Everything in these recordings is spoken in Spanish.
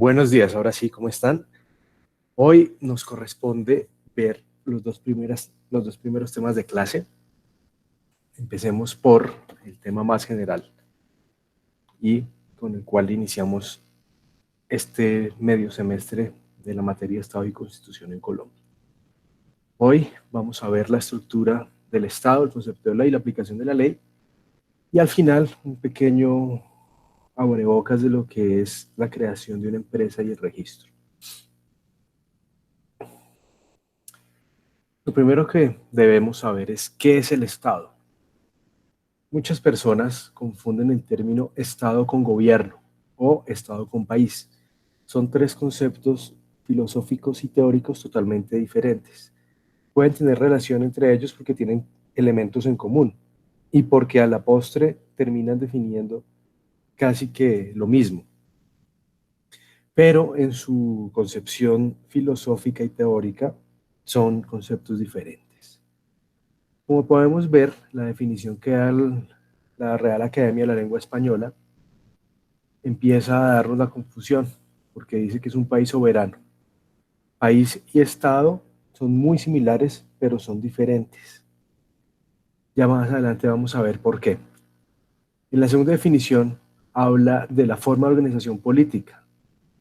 Buenos días, ahora sí, ¿cómo están? Hoy nos corresponde ver los dos primeros temas de clase. Empecemos por el tema más general y con el cual iniciamos este medio semestre de la materia Estado y Constitución en Colombia. Hoy vamos a ver la estructura del Estado, el concepto de ley, la aplicación de la ley y al final un pequeño abrebocas de lo que es la creación de una empresa y el registro. Lo primero que debemos saber es qué es el Estado. Muchas personas confunden el término Estado con gobierno o Estado con país. Son tres conceptos filosóficos y teóricos totalmente diferentes. Pueden tener relación entre ellos porque tienen elementos en común y porque a la postre terminan definiendo casi que lo mismo. Pero en su concepción filosófica y teórica son conceptos diferentes. Como podemos ver, la definición que da la Real Academia de la Lengua Española empieza a darnos la confusión, porque dice que es un país soberano. País y Estado son muy similares, pero son diferentes. Ya más adelante vamos a ver por qué. En la segunda definición habla de la forma de organización política.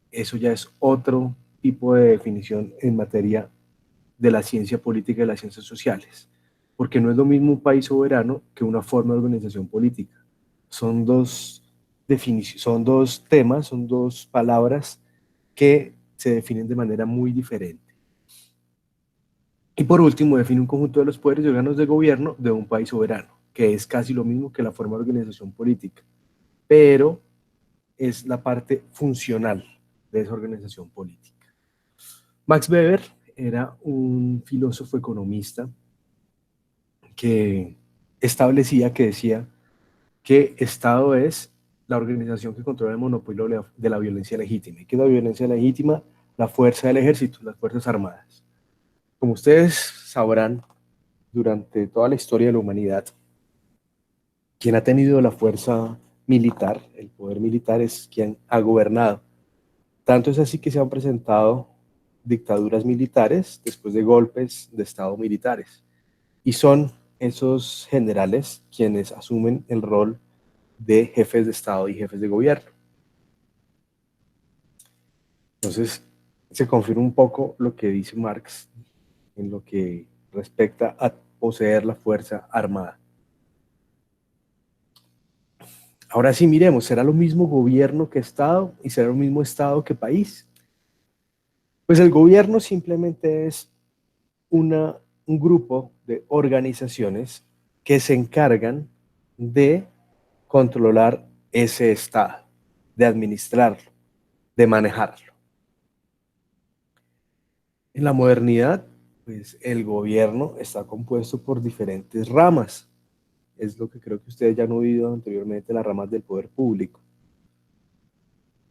Eso ya es otro tipo de definición en materia de la ciencia política y de las ciencias sociales, porque no es lo mismo un país soberano que una forma de organización política. Son dos definiciones, son dos temas, son dos palabras que se definen de manera muy diferente. Y por último, define un conjunto de los poderes y órganos de gobierno de un país soberano, que es casi lo mismo que la forma de organización política, pero es la parte funcional de esa organización política. Max Weber era un filósofo economista que establecía, que decía que Estado es la organización que controla el monopolio de la violencia legítima. ¿Y qué es la violencia legítima? La fuerza del ejército, las fuerzas armadas. Como ustedes sabrán, durante toda la historia de la humanidad, quien ha tenido la fuerza militar, el poder militar, es quien ha gobernado. Tanto es así que se han presentado dictaduras militares después de golpes de Estado militares. Y son esos generales quienes asumen el rol de jefes de Estado y jefes de gobierno. Entonces, se confirma un poco lo que dice Marx en lo que respecta a poseer la fuerza armada. Ahora sí, miremos, ¿será lo mismo gobierno que Estado y será lo mismo Estado que país? Pues el gobierno simplemente es un grupo de organizaciones que se encargan de controlar ese Estado, de administrarlo, de manejarlo. En la modernidad, pues el gobierno está compuesto por diferentes ramas. Es lo que creo que ustedes ya han oído anteriormente, las ramas del poder público.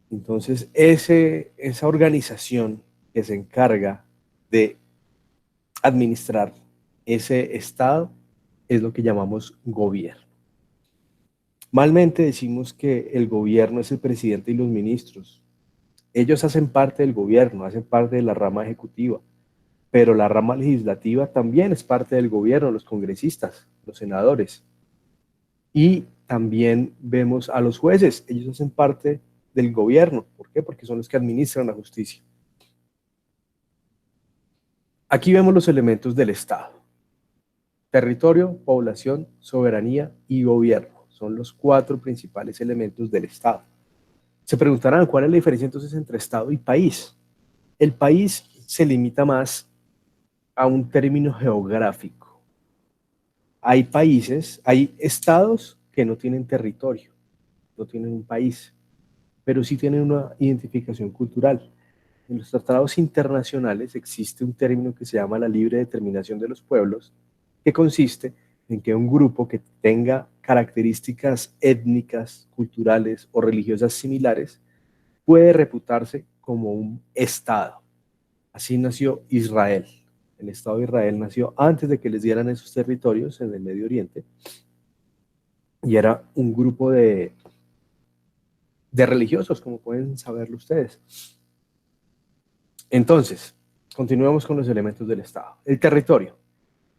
Entonces, esa organización que se encarga de administrar ese Estado es lo que llamamos gobierno. Malmente decimos que el gobierno es el presidente y los ministros. Ellos hacen parte del gobierno, hacen parte de la rama ejecutiva, pero la rama legislativa también es parte del gobierno, los congresistas, los senadores. Y también vemos a los jueces, ellos hacen parte del gobierno. ¿Por qué? Porque son los que administran la justicia. Aquí vemos los elementos del Estado. Territorio, población, soberanía y gobierno. Son los cuatro principales elementos del Estado. Se preguntarán, ¿cuál es la diferencia entonces entre Estado y país? El país se limita más a un término geográfico. Hay países, hay estados que no tienen territorio, no tienen un país, pero sí tienen una identificación cultural. En los tratados internacionales existe un término que se llama la libre determinación de los pueblos, que consiste en que un grupo que tenga características étnicas, culturales o religiosas similares puede reputarse como un estado. Así nació Israel. El Estado de Israel nació antes de que les dieran esos territorios en el Medio Oriente y era un grupo de religiosos, como pueden saberlo ustedes. Entonces, continuemos con los elementos del Estado. El territorio.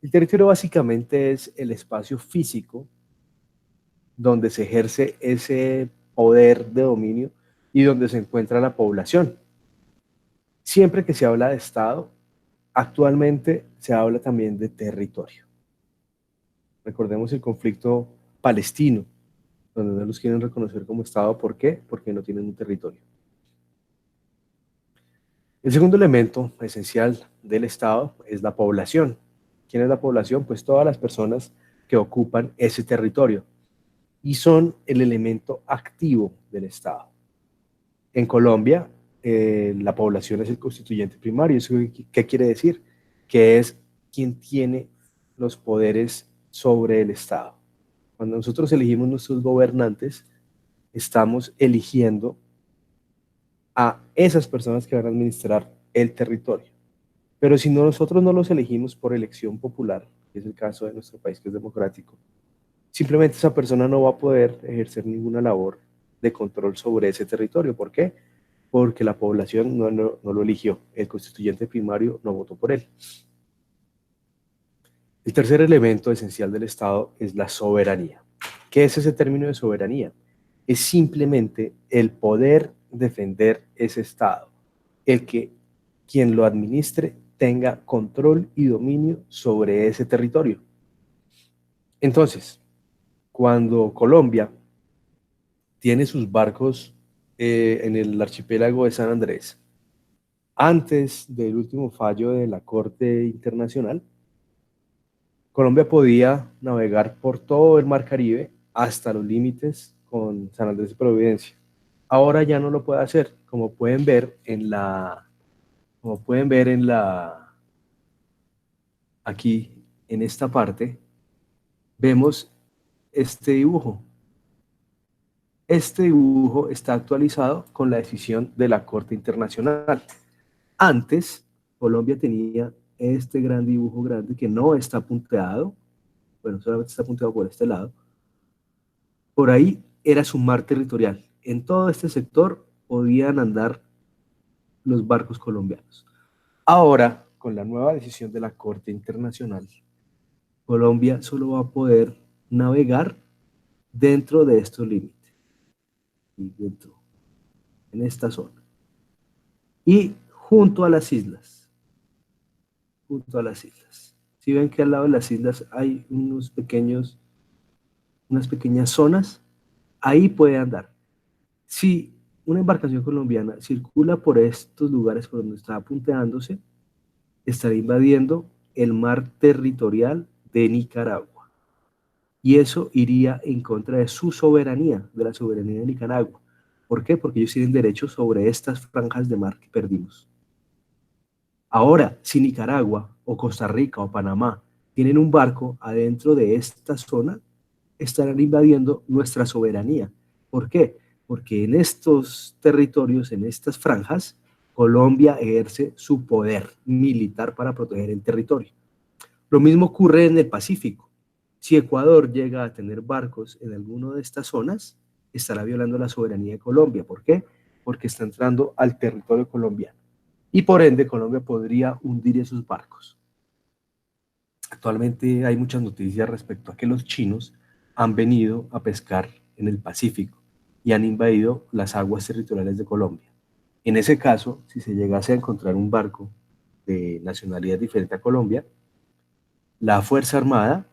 El territorio básicamente es el espacio físico donde se ejerce ese poder de dominio y donde se encuentra la población. Siempre que se habla de Estado, actualmente se habla también de territorio. Recordemos el conflicto palestino, donde no los quieren reconocer como Estado. ¿Por qué? Porque no tienen un territorio. El segundo elemento esencial del Estado es la población. ¿Quién es la población? Pues todas las personas que ocupan ese territorio y son el elemento activo del Estado. En Colombia, la población es el constituyente primario. ¿Eso qué quiere decir? Que es quien tiene los poderes sobre el Estado. Cuando nosotros elegimos nuestros gobernantes, estamos eligiendo a esas personas que van a administrar el territorio. Pero si nosotros no los elegimos por elección popular, que es el caso de nuestro país que es democrático, simplemente esa persona no va a poder ejercer ninguna labor de control sobre ese territorio. ¿Por qué? Porque la población no lo eligió. El constituyente primario no votó por él. El tercer elemento esencial del Estado es la soberanía. ¿Qué es ese término de soberanía? Es simplemente el poder defender ese Estado, el que quien lo administre tenga control y dominio sobre ese territorio. Entonces, cuando Colombia tiene sus barcos en el archipiélago de San Andrés, antes del último fallo de la Corte Internacional, Colombia podía navegar por todo el Mar Caribe hasta los límites con San Andrés de Providencia. Ahora ya no lo puede hacer, como pueden ver aquí en esta parte, vemos este dibujo. Este dibujo está actualizado con la decisión de la Corte Internacional. Antes, Colombia tenía este gran dibujo grande que no está punteado, bueno, solamente está punteado por este lado. Por ahí era su mar territorial. En todo este sector podían andar los barcos colombianos. Ahora, con la nueva decisión de la Corte Internacional, Colombia solo va a poder navegar dentro de estos límites, y dentro, en esta zona. Y junto a las islas, junto a las islas. Si ven que al lado de las islas hay unas pequeñas zonas, ahí puede andar. Si una embarcación colombiana circula por estos lugares por donde está punteándose, estará invadiendo el mar territorial de Nicaragua. Y eso iría en contra de su soberanía, de la soberanía de Nicaragua. ¿Por qué? Porque ellos tienen derechos sobre estas franjas de mar que perdimos. Ahora, si Nicaragua o Costa Rica o Panamá tienen un barco adentro de esta zona, estarán invadiendo nuestra soberanía. ¿Por qué? Porque en estos territorios, en estas franjas, Colombia ejerce su poder militar para proteger el territorio. Lo mismo ocurre en el Pacífico. Si Ecuador llega a tener barcos en alguna de estas zonas, estará violando la soberanía de Colombia. ¿Por qué? Porque está entrando al territorio colombiano. Y por ende, Colombia podría hundir esos barcos. Actualmente hay muchas noticias respecto a que los chinos han venido a pescar en el Pacífico y han invadido las aguas territoriales de Colombia. En ese caso, si se llegase a encontrar un barco de nacionalidad diferente a Colombia, la Fuerza Armada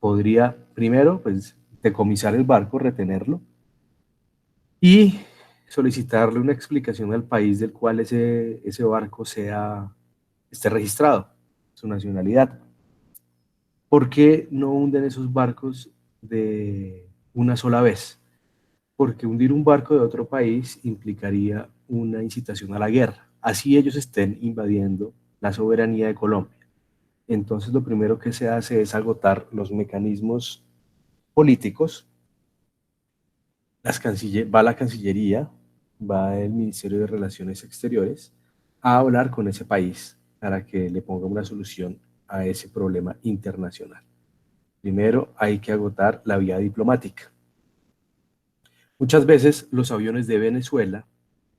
podría primero pues, decomisar el barco, retenerlo y solicitarle una explicación al país del cual ese barco esté registrado, su nacionalidad. ¿Por qué no hunden esos barcos de una sola vez? Porque hundir un barco de otro país implicaría una incitación a la guerra, así ellos estén invadiendo la soberanía de Colombia. Entonces lo primero que se hace es agotar los mecanismos políticos. Va la Cancillería, va el Ministerio de Relaciones Exteriores a hablar con ese país para que le ponga una solución a ese problema internacional. Primero hay que agotar la vía diplomática. Muchas veces los aviones de Venezuela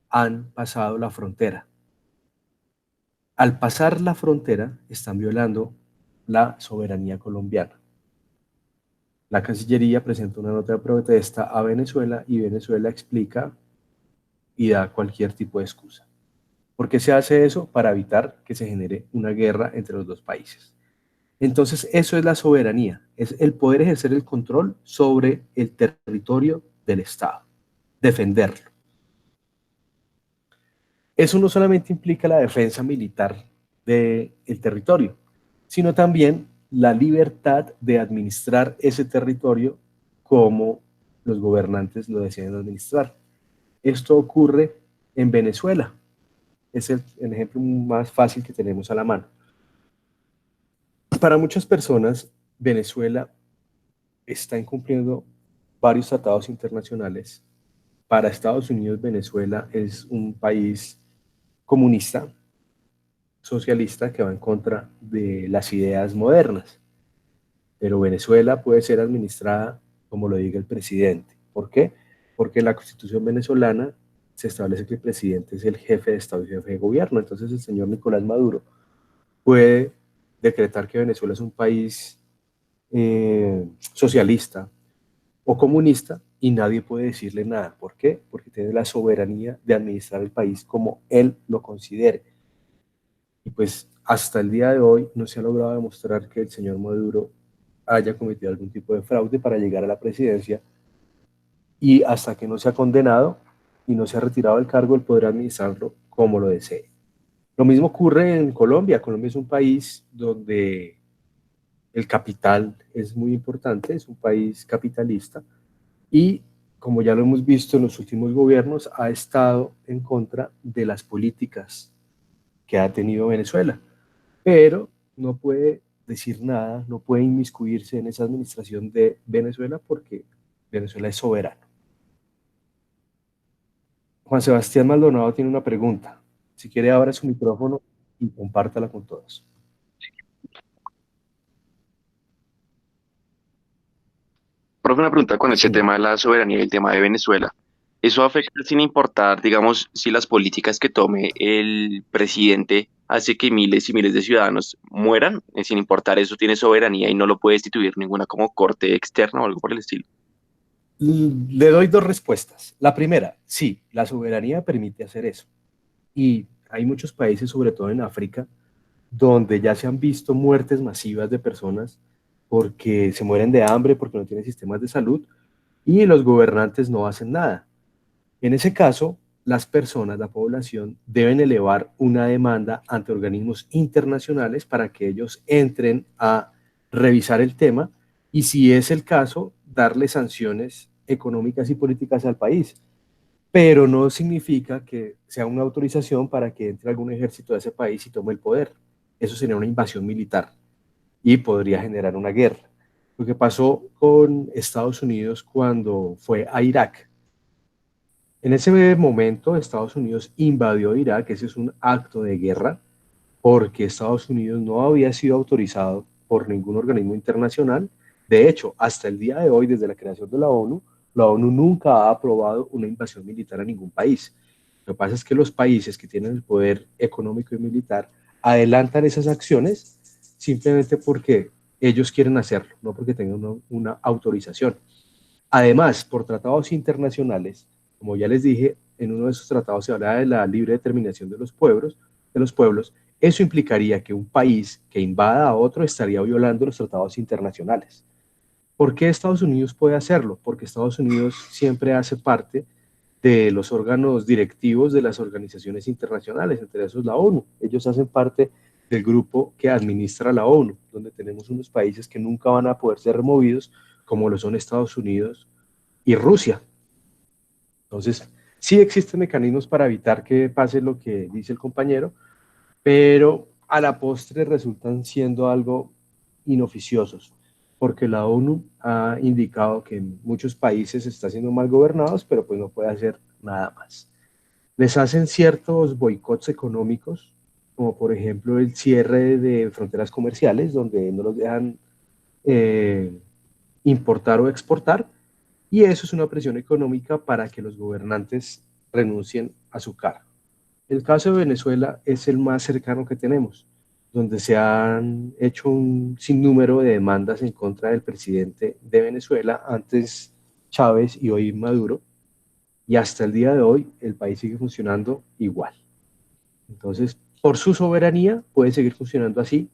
han pasado la frontera Al pasar la frontera, están violando la soberanía colombiana. La Cancillería presenta una nota de protesta a Venezuela y Venezuela explica y da cualquier tipo de excusa. ¿Por qué se hace eso? Para evitar que se genere una guerra entre los dos países. Entonces, eso es la soberanía, es el poder ejercer el control sobre el territorio del Estado, defenderlo. Eso no solamente implica la defensa militar del territorio, sino también la libertad de administrar ese territorio como los gobernantes lo deciden administrar. Esto ocurre en Venezuela. Es el ejemplo más fácil que tenemos a la mano. Para muchas personas, Venezuela está incumpliendo varios tratados internacionales. Para Estados Unidos, Venezuela es un país comunista, socialista, que va en contra de las ideas modernas. Pero Venezuela puede ser administrada como lo diga el presidente. ¿Por qué? Porque en la Constitución venezolana se establece que el presidente es el jefe de Estado y jefe de gobierno. Entonces el señor Nicolás Maduro puede decretar que Venezuela es un país socialista o comunista y nadie puede decirle nada. ¿Por qué? Porque tiene la soberanía de administrar el país como él lo considere. Y pues hasta el día de hoy no se ha logrado demostrar que el señor Maduro haya cometido algún tipo de fraude para llegar a la presidencia y hasta que no se ha condenado y no se ha retirado del cargo, él podrá administrarlo como lo desee. Lo mismo ocurre en Colombia. Colombia es un país donde el capital es muy importante, es un país capitalista y, como ya lo hemos visto en los últimos gobiernos, ha estado en contra de las políticas que ha tenido Venezuela, pero no puede decir nada, no puede inmiscuirse en esa administración de Venezuela porque Venezuela es soberano. Juan Sebastián Maldonado tiene una pregunta. Si quiere, abra su micrófono y compártala con todos. Profe, una pregunta con Sí, ese señor. tema de la soberanía y el tema de Venezuela. ¿Eso afecta sin importar, digamos, si las políticas que tome el presidente hace que miles y miles de ciudadanos mueran? Sin importar eso, tiene soberanía y no lo puede destituir ninguna como corte externa o algo por el estilo. Le doy dos respuestas. La primera, sí, la soberanía permite hacer eso. Y hay muchos países, sobre todo en África, donde ya se han visto muertes masivas de personas porque se mueren de hambre, porque no tienen sistemas de salud y los gobernantes no hacen nada. En ese caso, las personas, la población, deben elevar una demanda ante organismos internacionales para que ellos entren a revisar el tema y, si es el caso, darle sanciones económicas y políticas al país. Pero no significa que sea una autorización para que entre algún ejército de ese país y tome el poder. Eso sería una invasión militar y podría generar una guerra. Lo que pasó con Estados Unidos cuando fue a Irak. En ese momento, Estados Unidos invadió Irak. Ese es un acto de guerra porque Estados Unidos no había sido autorizado por ningún organismo internacional. De hecho, hasta el día de hoy, desde la creación de la ONU nunca ha aprobado una invasión militar a ningún país. Lo que pasa es que los países que tienen el poder económico y militar adelantan esas acciones simplemente porque ellos quieren hacerlo, no porque tengan una autorización. Además, por tratados internacionales, como ya les dije, en uno de esos tratados se habla de la libre determinación de los pueblos. Eso implicaría que un país que invada a otro estaría violando los tratados internacionales. ¿Por qué Estados Unidos puede hacerlo? Porque Estados Unidos siempre hace parte de los órganos directivos de las organizaciones internacionales, entre esos la ONU. Ellos hacen parte del grupo que administra la ONU, donde tenemos unos países que nunca van a poder ser removidos, como lo son Estados Unidos y Rusia. Entonces, sí existen mecanismos para evitar que pase lo que dice el compañero, pero a la postre resultan siendo algo inoficiosos, porque la ONU ha indicado que en muchos países está siendo mal gobernados, pero pues no puede hacer nada más. Les hacen ciertos boicots económicos, como por ejemplo el cierre de fronteras comerciales, donde no los dejan eh, importar o exportar, y eso es una presión económica para que los gobernantes renuncien a su cargo. El caso de Venezuela es el más cercano que tenemos, donde se han hecho un sinnúmero de demandas en contra del presidente de Venezuela, antes Chávez y hoy Maduro, y hasta el día de hoy el país sigue funcionando igual. Entonces, por su soberanía puede seguir funcionando así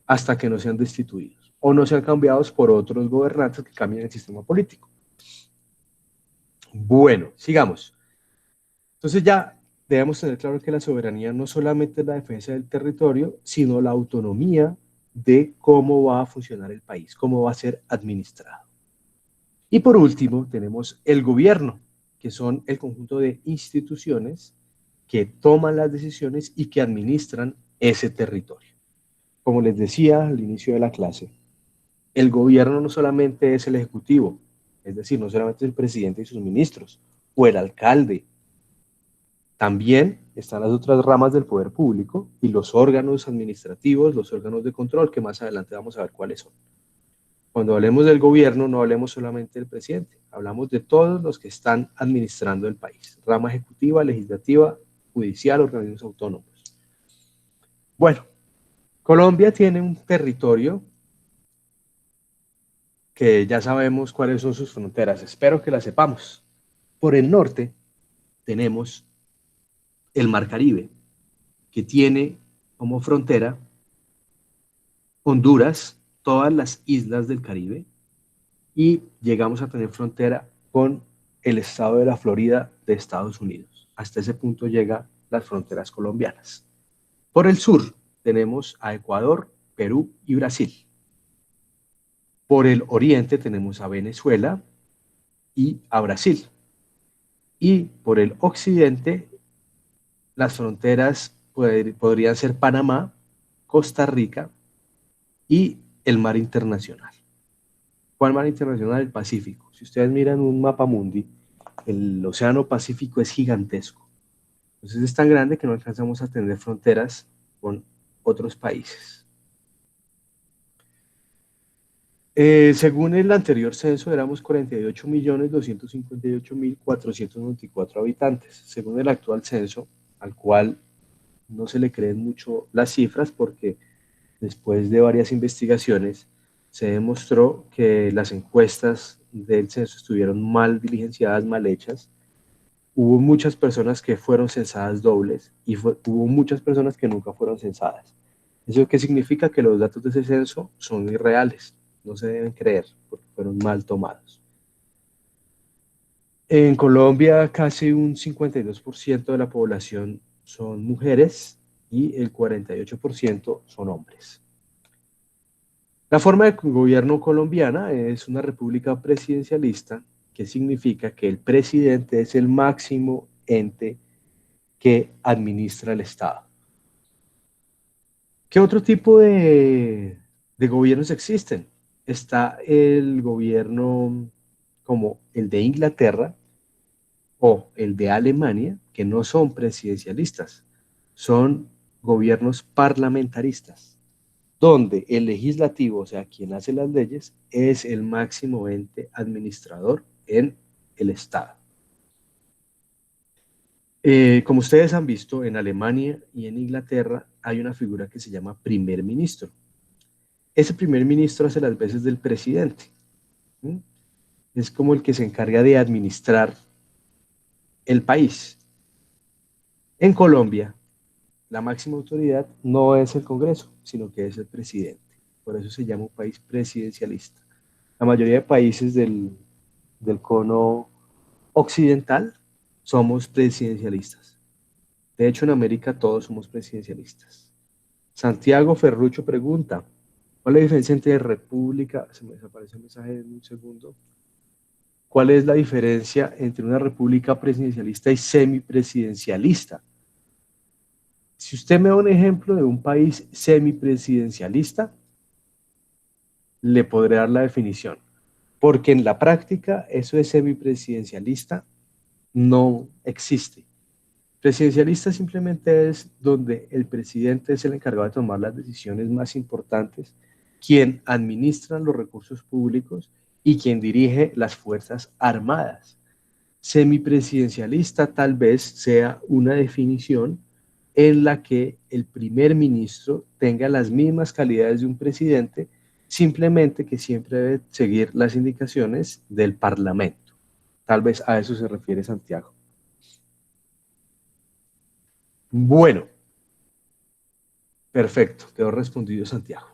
hasta que no sean destituidos o no sean cambiados por otros gobernantes que cambien el sistema político. Bueno, sigamos. Entonces ya debemos tener claro que la soberanía no solamente es la defensa del territorio, sino la autonomía de cómo va a funcionar el país, cómo va a ser administrado. Y por último, tenemos el gobierno, que son el conjunto de instituciones que toman las decisiones y que administran ese territorio. Como les decía al inicio de la clase, el gobierno no solamente es el ejecutivo, es decir, no solamente es el presidente y sus ministros, o el alcalde. También están las otras ramas del poder público y los órganos administrativos, los órganos de control, que más adelante vamos a ver cuáles son. Cuando hablemos del gobierno, no hablemos solamente del presidente, hablamos de todos los que están administrando el país, rama ejecutiva, legislativa, judicial, organismos autónomos. Bueno, Colombia tiene un territorio que ya sabemos cuáles son sus fronteras, espero que las sepamos. Por el norte tenemos el Mar Caribe, que tiene como frontera Honduras, todas las islas del Caribe, y llegamos a tener frontera con el estado de la Florida de Estados Unidos. Hasta ese punto llegan las fronteras colombianas. Por el sur tenemos a Ecuador, Perú y Brasil. Por el oriente tenemos a Venezuela y a Brasil. Y por el occidente las fronteras podrían ser Panamá, Costa Rica y el mar internacional. ¿Cuál mar internacional? El Pacífico. Si ustedes miran un mapa mundi, el océano Pacífico es gigantesco. Entonces es tan grande que no alcanzamos a tener fronteras con otros países. Según el anterior censo, éramos 48.258.494 habitantes. Según el actual censo, al cual no se le creen mucho las cifras porque después de varias investigaciones se demostró que las encuestas del censo estuvieron mal diligenciadas, mal hechas. Hubo muchas personas que fueron censadas dobles y hubo muchas personas que nunca fueron censadas. ¿Eso qué significa? Que los datos de ese censo son irreales, no se deben creer porque fueron mal tomados. En Colombia casi un 52% de la población son mujeres y el 48% son hombres. La forma de gobierno colombiana es una república presidencialista, que significa que el presidente es el máximo ente que administra el Estado. ¿Qué otro tipo de gobiernos existen? Está el gobierno como el de Inglaterra o el de Alemania, que no son presidencialistas, son gobiernos parlamentaristas, donde el legislativo, o sea, quien hace las leyes, es el máximo ente administrador en el Estado. Como ustedes han visto, en Alemania y en Inglaterra hay una figura que se llama primer ministro. Ese primer ministro hace las veces del presidente. ¿Sí? Es como el que se encarga de administrar el país. En Colombia, la máxima autoridad no es el Congreso, sino que es el presidente. Por eso se llama un país presidencialista. La mayoría de países del cono occidental somos presidencialistas. De hecho, en América todos somos presidencialistas. Santiago Ferrucho pregunta, ¿cuál es la diferencia entre república? Se me desaparece el mensaje en un segundo. ¿Cuál es la diferencia entre una república presidencialista y semipresidencialista? Si usted me da un ejemplo de un país semipresidencialista, le podré dar la definición. Porque en la práctica eso de semipresidencialista no existe. Presidencialista simplemente es donde el presidente es el encargado de tomar las decisiones más importantes, quien administra los recursos públicos y quien dirige las fuerzas armadas. Semipresidencialista tal vez sea una definición en la que el primer ministro tenga las mismas calidades de un presidente, simplemente que siempre debe seguir las indicaciones del Parlamento. Tal vez a eso se refiere Santiago. Bueno, perfecto, quedó respondido Santiago.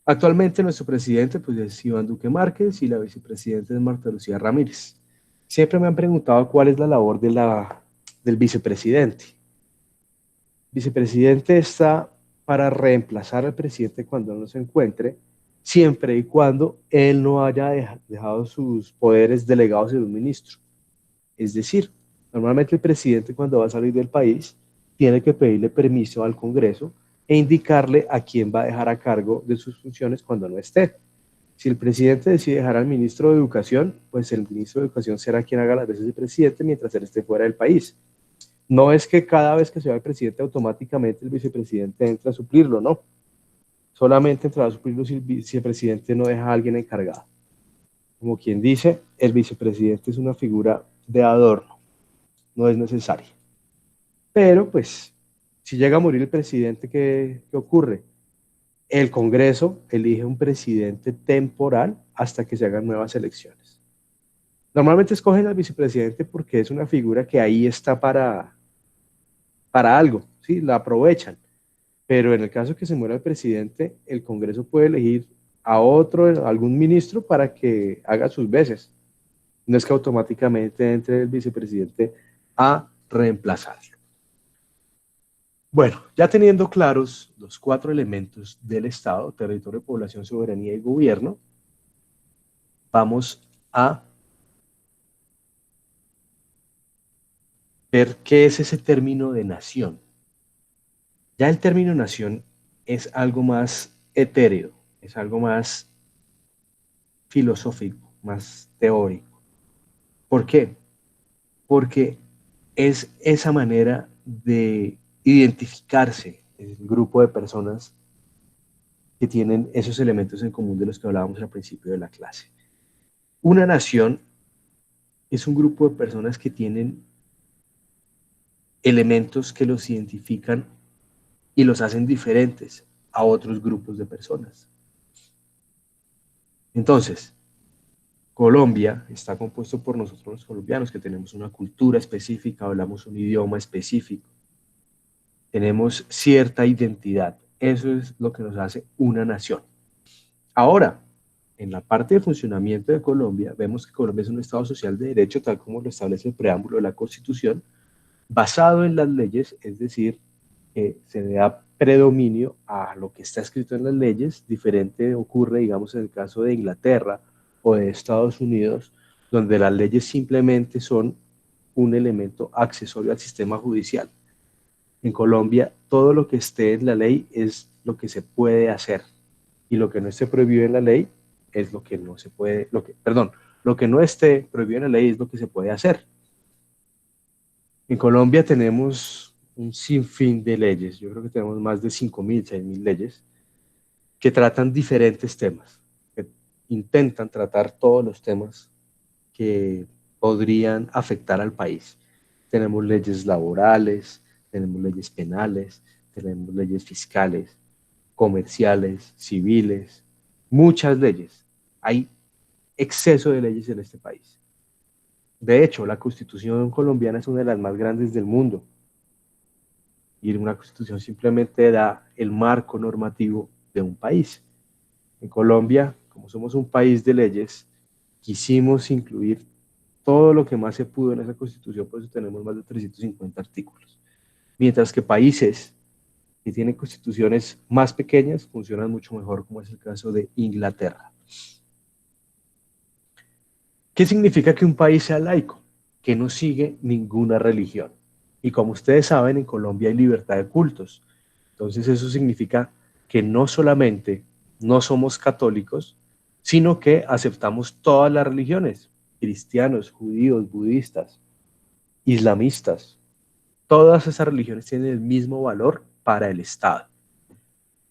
Actualmente nuestro presidente pues, es Iván Duque Márquez y la vicepresidenta es Marta Lucía Ramírez. Siempre me han preguntado cuál es la labor del vicepresidente. El vicepresidente está para reemplazar al presidente cuando no se encuentre, siempre y cuando él no haya dejado sus poderes delegados en un ministro. Es decir, normalmente el presidente cuando va a salir del país tiene que pedirle permiso al Congreso e indicarle a quién va a dejar a cargo de sus funciones cuando no esté. Si el presidente decide dejar al ministro de Educación, pues el ministro de Educación será quien haga las veces de presidente mientras él esté fuera del país. No es que cada vez que se va el presidente automáticamente el vicepresidente entra a suplirlo, no. Solamente entrará a suplirlo si el vicepresidente no deja a alguien encargado. Como quien dice, el vicepresidente es una figura de adorno, no es necesaria. Pero pues, si llega a morir el presidente, ¿qué ocurre? El Congreso elige un presidente temporal hasta que se hagan nuevas elecciones. Normalmente escogen al vicepresidente porque es una figura que ahí está para algo, ¿sí? La aprovechan. Pero en el caso que se muera el presidente, el Congreso puede elegir a algún ministro para que haga sus veces. No es que automáticamente entre el vicepresidente a reemplazarlo. Bueno, ya teniendo claros los 4 elementos del Estado: territorio, población, soberanía y gobierno, vamos a ver qué es ese término de nación. Ya el término nación es algo más etéreo, es algo más filosófico, más teórico. ¿Por qué? Porque es esa manera de identificarse el grupo de personas que tienen esos elementos en común de los que hablábamos al principio de la clase. Una nación es un grupo de personas que tienen elementos que los identifican y los hacen diferentes a otros grupos de personas. Entonces, Colombia está compuesto por nosotros los colombianos, que tenemos una cultura específica, hablamos un idioma específico, tenemos cierta identidad. Eso es lo que nos hace una nación. Ahora, en la parte de funcionamiento de Colombia, vemos que Colombia es un Estado social de derecho, tal como lo establece el preámbulo de la Constitución, basado en las leyes, es decir, se le da predominio a lo que está escrito en las leyes. Diferente ocurre, digamos, en el caso de Inglaterra o de Estados Unidos, donde las leyes simplemente son un elemento accesorio al sistema judicial. En Colombia, todo lo que esté en la ley es lo que se puede hacer, y lo que no esté prohibido en la ley es lo que no se puede, lo que no esté prohibido en la ley es lo que se puede hacer. En Colombia tenemos un sinfín de leyes, yo creo que tenemos más de 5.000, 6.000 leyes, que tratan diferentes temas, que intentan tratar todos los temas que podrían afectar al país. Tenemos leyes laborales, tenemos leyes penales, tenemos leyes fiscales, comerciales, civiles, muchas leyes. Hay exceso de leyes en este país. De hecho, la Constitución colombiana es una de las más grandes del mundo. Y una Constitución simplemente da el marco normativo de un país. En Colombia, como somos un país de leyes, quisimos incluir todo lo que más se pudo en esa Constitución, por eso tenemos más de 350 artículos. Mientras que países que tienen constituciones más pequeñas funcionan mucho mejor, como es el caso de Inglaterra. ¿Qué significa que un país sea laico? Que no sigue ninguna religión. Y como ustedes saben, en Colombia hay libertad de cultos. Entonces eso significa que no solamente no somos católicos, sino que aceptamos todas las religiones: cristianos, judíos, budistas, islamistas. Todas esas religiones tienen el mismo valor para el Estado.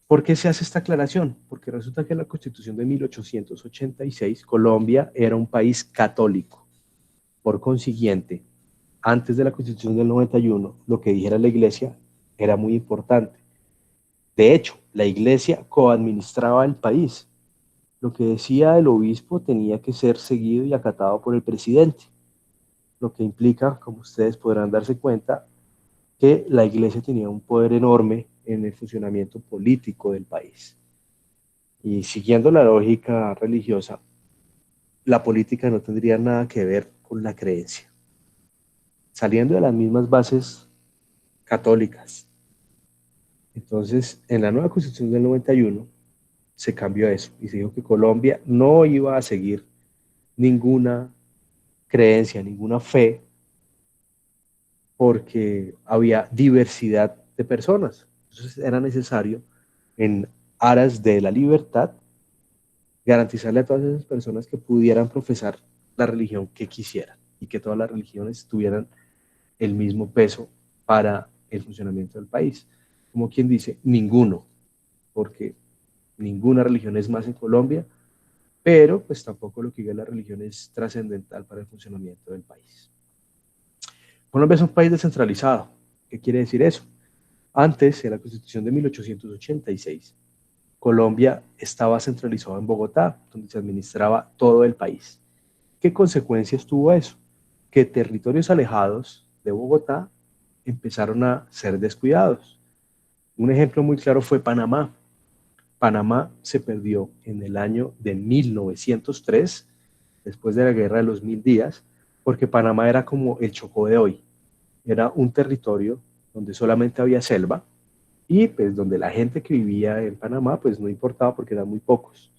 ¿Por qué se hace esta aclaración? Porque resulta que en la Constitución de 1886 Colombia era un país católico. Por consiguiente, antes de la Constitución del 91, lo que dijera la Iglesia era muy importante. De hecho, la iglesia coadministraba el país. Lo que decía el obispo tenía que ser seguido y acatado por el presidente, lo que implica, como ustedes podrán darse cuenta, que la iglesia tenía un poder enorme en el funcionamiento político del país. Y siguiendo la lógica religiosa, la política no tendría nada que ver con la creencia. Saliendo de las mismas bases católicas. Entonces, en la nueva constitución del 91 se cambió eso y se dijo que Colombia no iba a seguir ninguna creencia, ninguna fe, porque había diversidad de personas. Entonces era necesario, en aras de la libertad, garantizarle a todas esas personas que pudieran profesar la religión que quisieran y que todas las religiones tuvieran el mismo peso para el funcionamiento del país. Como quien dice, ninguno, porque ninguna religión es más en Colombia, pero pues tampoco lo que diga la religión es trascendental para el funcionamiento del país. Colombia es un país descentralizado. ¿Qué quiere decir eso? Antes, en la Constitución de 1886, Colombia estaba centralizado en Bogotá, donde se administraba todo el país. ¿Qué consecuencias tuvo eso? Que territorios alejados de Bogotá empezaron a ser descuidados. Un ejemplo muy claro fue Panamá. Panamá se perdió en el año de 1903, después de la Guerra de los Mil Días, porque Panamá era como el Chocó de hoy. Era un territorio donde solamente había selva y pues donde la gente que vivía en Panamá pues no importaba porque eran muy pocos.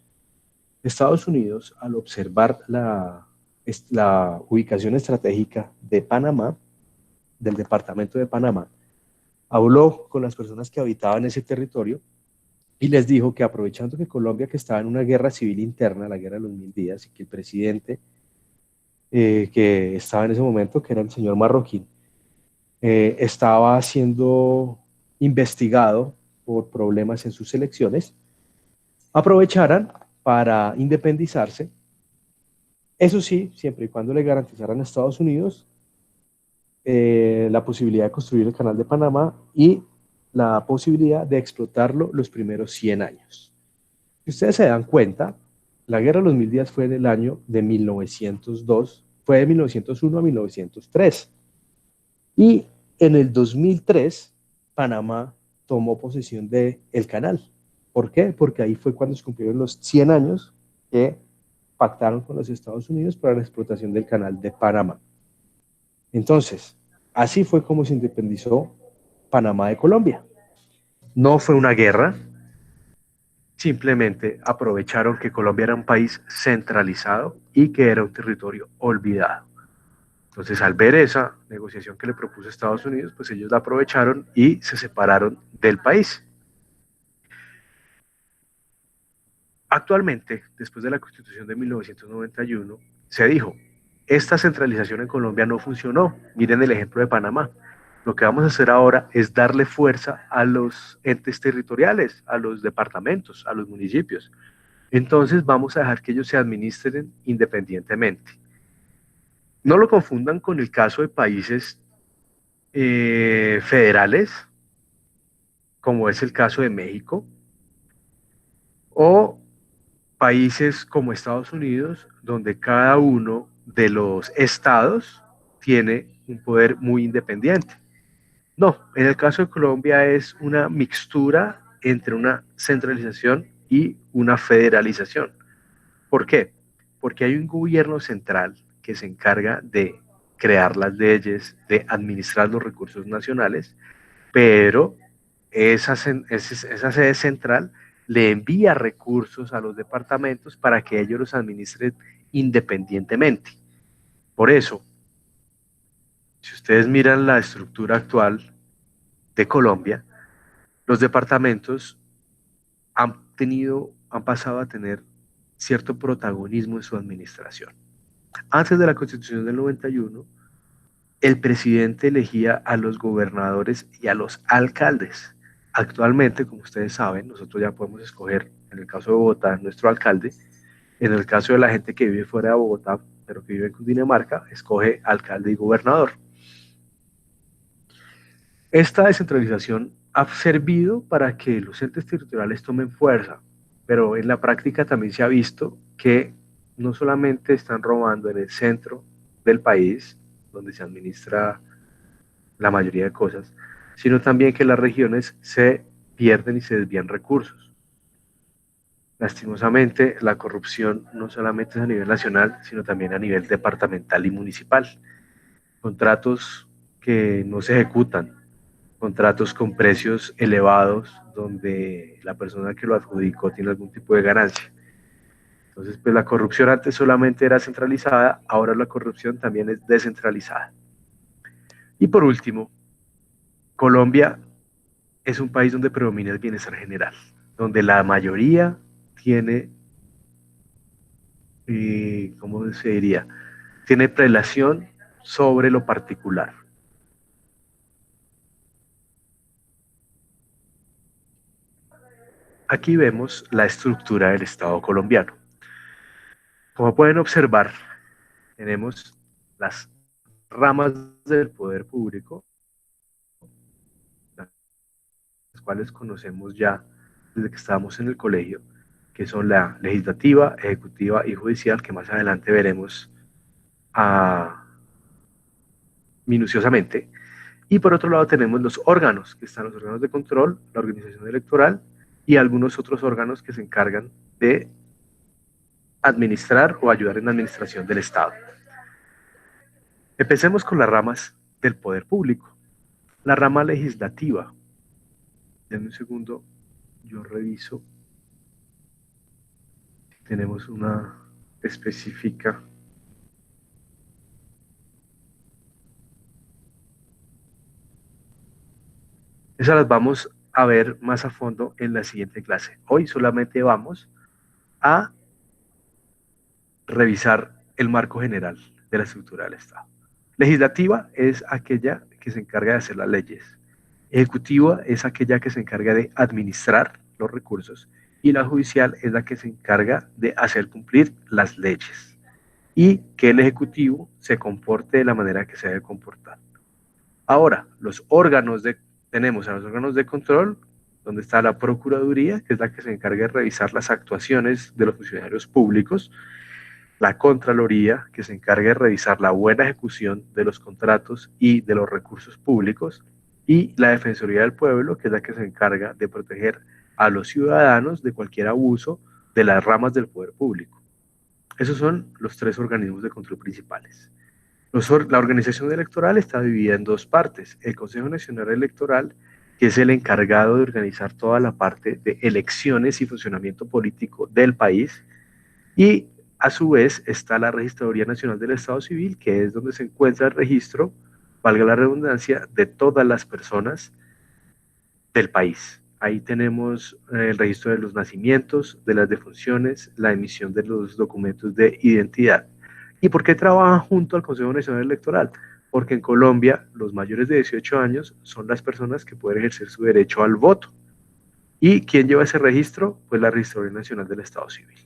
Estados Unidos, al observar la ubicación estratégica de Panamá, del departamento de Panamá, habló con las personas que habitaban ese territorio y les dijo que aprovechando que Colombia, que estaba en una guerra civil interna, la guerra de los Mil Días, y que el presidente que estaba en ese momento, que era el señor Marroquín, estaba siendo investigado por problemas en sus elecciones, aprovecharan para independizarse, eso sí, siempre y cuando le garantizaran a Estados Unidos la posibilidad de construir el canal de Panamá y la posibilidad de explotarlo los primeros 100 años. Si ustedes se dan cuenta, la Guerra de los Mil Días fue en el año de 1902, fue de 1901 a 1903. Y en el 2003, Panamá tomó posesión del canal. ¿Por qué? Porque ahí fue cuando se cumplieron los 100 años que pactaron con los Estados Unidos para la explotación del canal de Panamá. Entonces, así fue como se independizó Panamá de Colombia. No fue una guerra, simplemente aprovecharon que Colombia era un país centralizado y que era un territorio olvidado. Entonces, al ver esa negociación que le propuso Estados Unidos, pues ellos la aprovecharon y se separaron del país. Actualmente, después de la Constitución de 1991, se dijo, esta centralización en Colombia no funcionó. Miren el ejemplo de Panamá. Lo que vamos a hacer ahora es darle fuerza a los entes territoriales, a los departamentos, a los municipios. Entonces vamos a dejar que ellos se administren independientemente. No lo confundan con el caso de países federales, como es el caso de México, o países como Estados Unidos, donde cada uno de los estados tiene un poder muy independiente. No, en el caso de Colombia es una mixtura entre una centralización y una federalización. ¿Por qué? Porque hay un gobierno central que se encarga de crear las leyes, de administrar los recursos nacionales, pero esa sede central le envía recursos a los departamentos para que ellos los administren independientemente. Por eso, si ustedes miran la estructura actual de Colombia, los departamentos han pasado a tener cierto protagonismo en su administración. Antes de la Constitución del 91, el presidente elegía a los gobernadores y a los alcaldes. Actualmente, como ustedes saben, nosotros ya podemos escoger, en el caso de Bogotá, nuestro alcalde. En el caso de la gente que vive fuera de Bogotá, pero que vive en Cundinamarca, escoge alcalde y gobernador. Esta descentralización ha servido para que los entes territoriales tomen fuerza, pero en la práctica también se ha visto que no solamente están robando en el centro del país, donde se administra la mayoría de cosas, sino también que las regiones se pierden y se desvían recursos. Lastimosamente, la corrupción no solamente es a nivel nacional, sino también a nivel departamental y municipal. Contratos que no se ejecutan, contratos con precios elevados donde la persona que lo adjudicó tiene algún tipo de ganancia. Entonces, pues la corrupción antes solamente era centralizada, ahora la corrupción también es descentralizada. Y por último, Colombia es un país donde predomina el bienestar general, donde la mayoría tiene, ¿cómo se diría? Tiene prelación sobre lo particular. Aquí vemos la estructura del Estado colombiano. Como pueden observar, tenemos las ramas del poder público, las cuales conocemos ya desde que estábamos en el colegio, que son la legislativa, ejecutiva y judicial, que más adelante veremos minuciosamente. Y por otro lado tenemos los órganos, que están los órganos de control, la organización electoral y algunos otros órganos que se encargan de administrar o ayudar en la administración del Estado. Empecemos con las ramas del poder público. La rama legislativa. Denme un segundo, yo reviso. Tenemos una específica. Esas las vamos a ver más a fondo en la siguiente clase. Hoy solamente vamos a revisar el marco general de la estructura del Estado. Legislativa es aquella que se encarga de hacer las leyes. Ejecutiva es aquella que se encarga de administrar los recursos y la judicial es la que se encarga de hacer cumplir las leyes y que el ejecutivo se comporte de la manera que se debe comportar. Ahora, tenemos a los órganos de control, donde está la Procuraduría, que es la que se encarga de revisar las actuaciones de los funcionarios públicos, la Contraloría, que se encarga de revisar la buena ejecución de los contratos y de los recursos públicos, y la Defensoría del Pueblo, que es la que se encarga de proteger a los ciudadanos de cualquier abuso de las ramas del poder público. Esos son los tres organismos de control principales. La organización electoral está dividida en dos partes. El Consejo Nacional Electoral, que es el encargado de organizar toda la parte de elecciones y funcionamiento político del país, y a su vez está la Registraduría Nacional del Estado Civil, que es donde se encuentra el registro, valga la redundancia, de todas las personas del país. Ahí tenemos el registro de los nacimientos, de las defunciones, la emisión de los documentos de identidad. ¿Y por qué trabajan junto al Consejo Nacional Electoral? Porque en Colombia los mayores de 18 años son las personas que pueden ejercer su derecho al voto. ¿Y quién lleva ese registro? Pues la Registraduría Nacional del Estado Civil.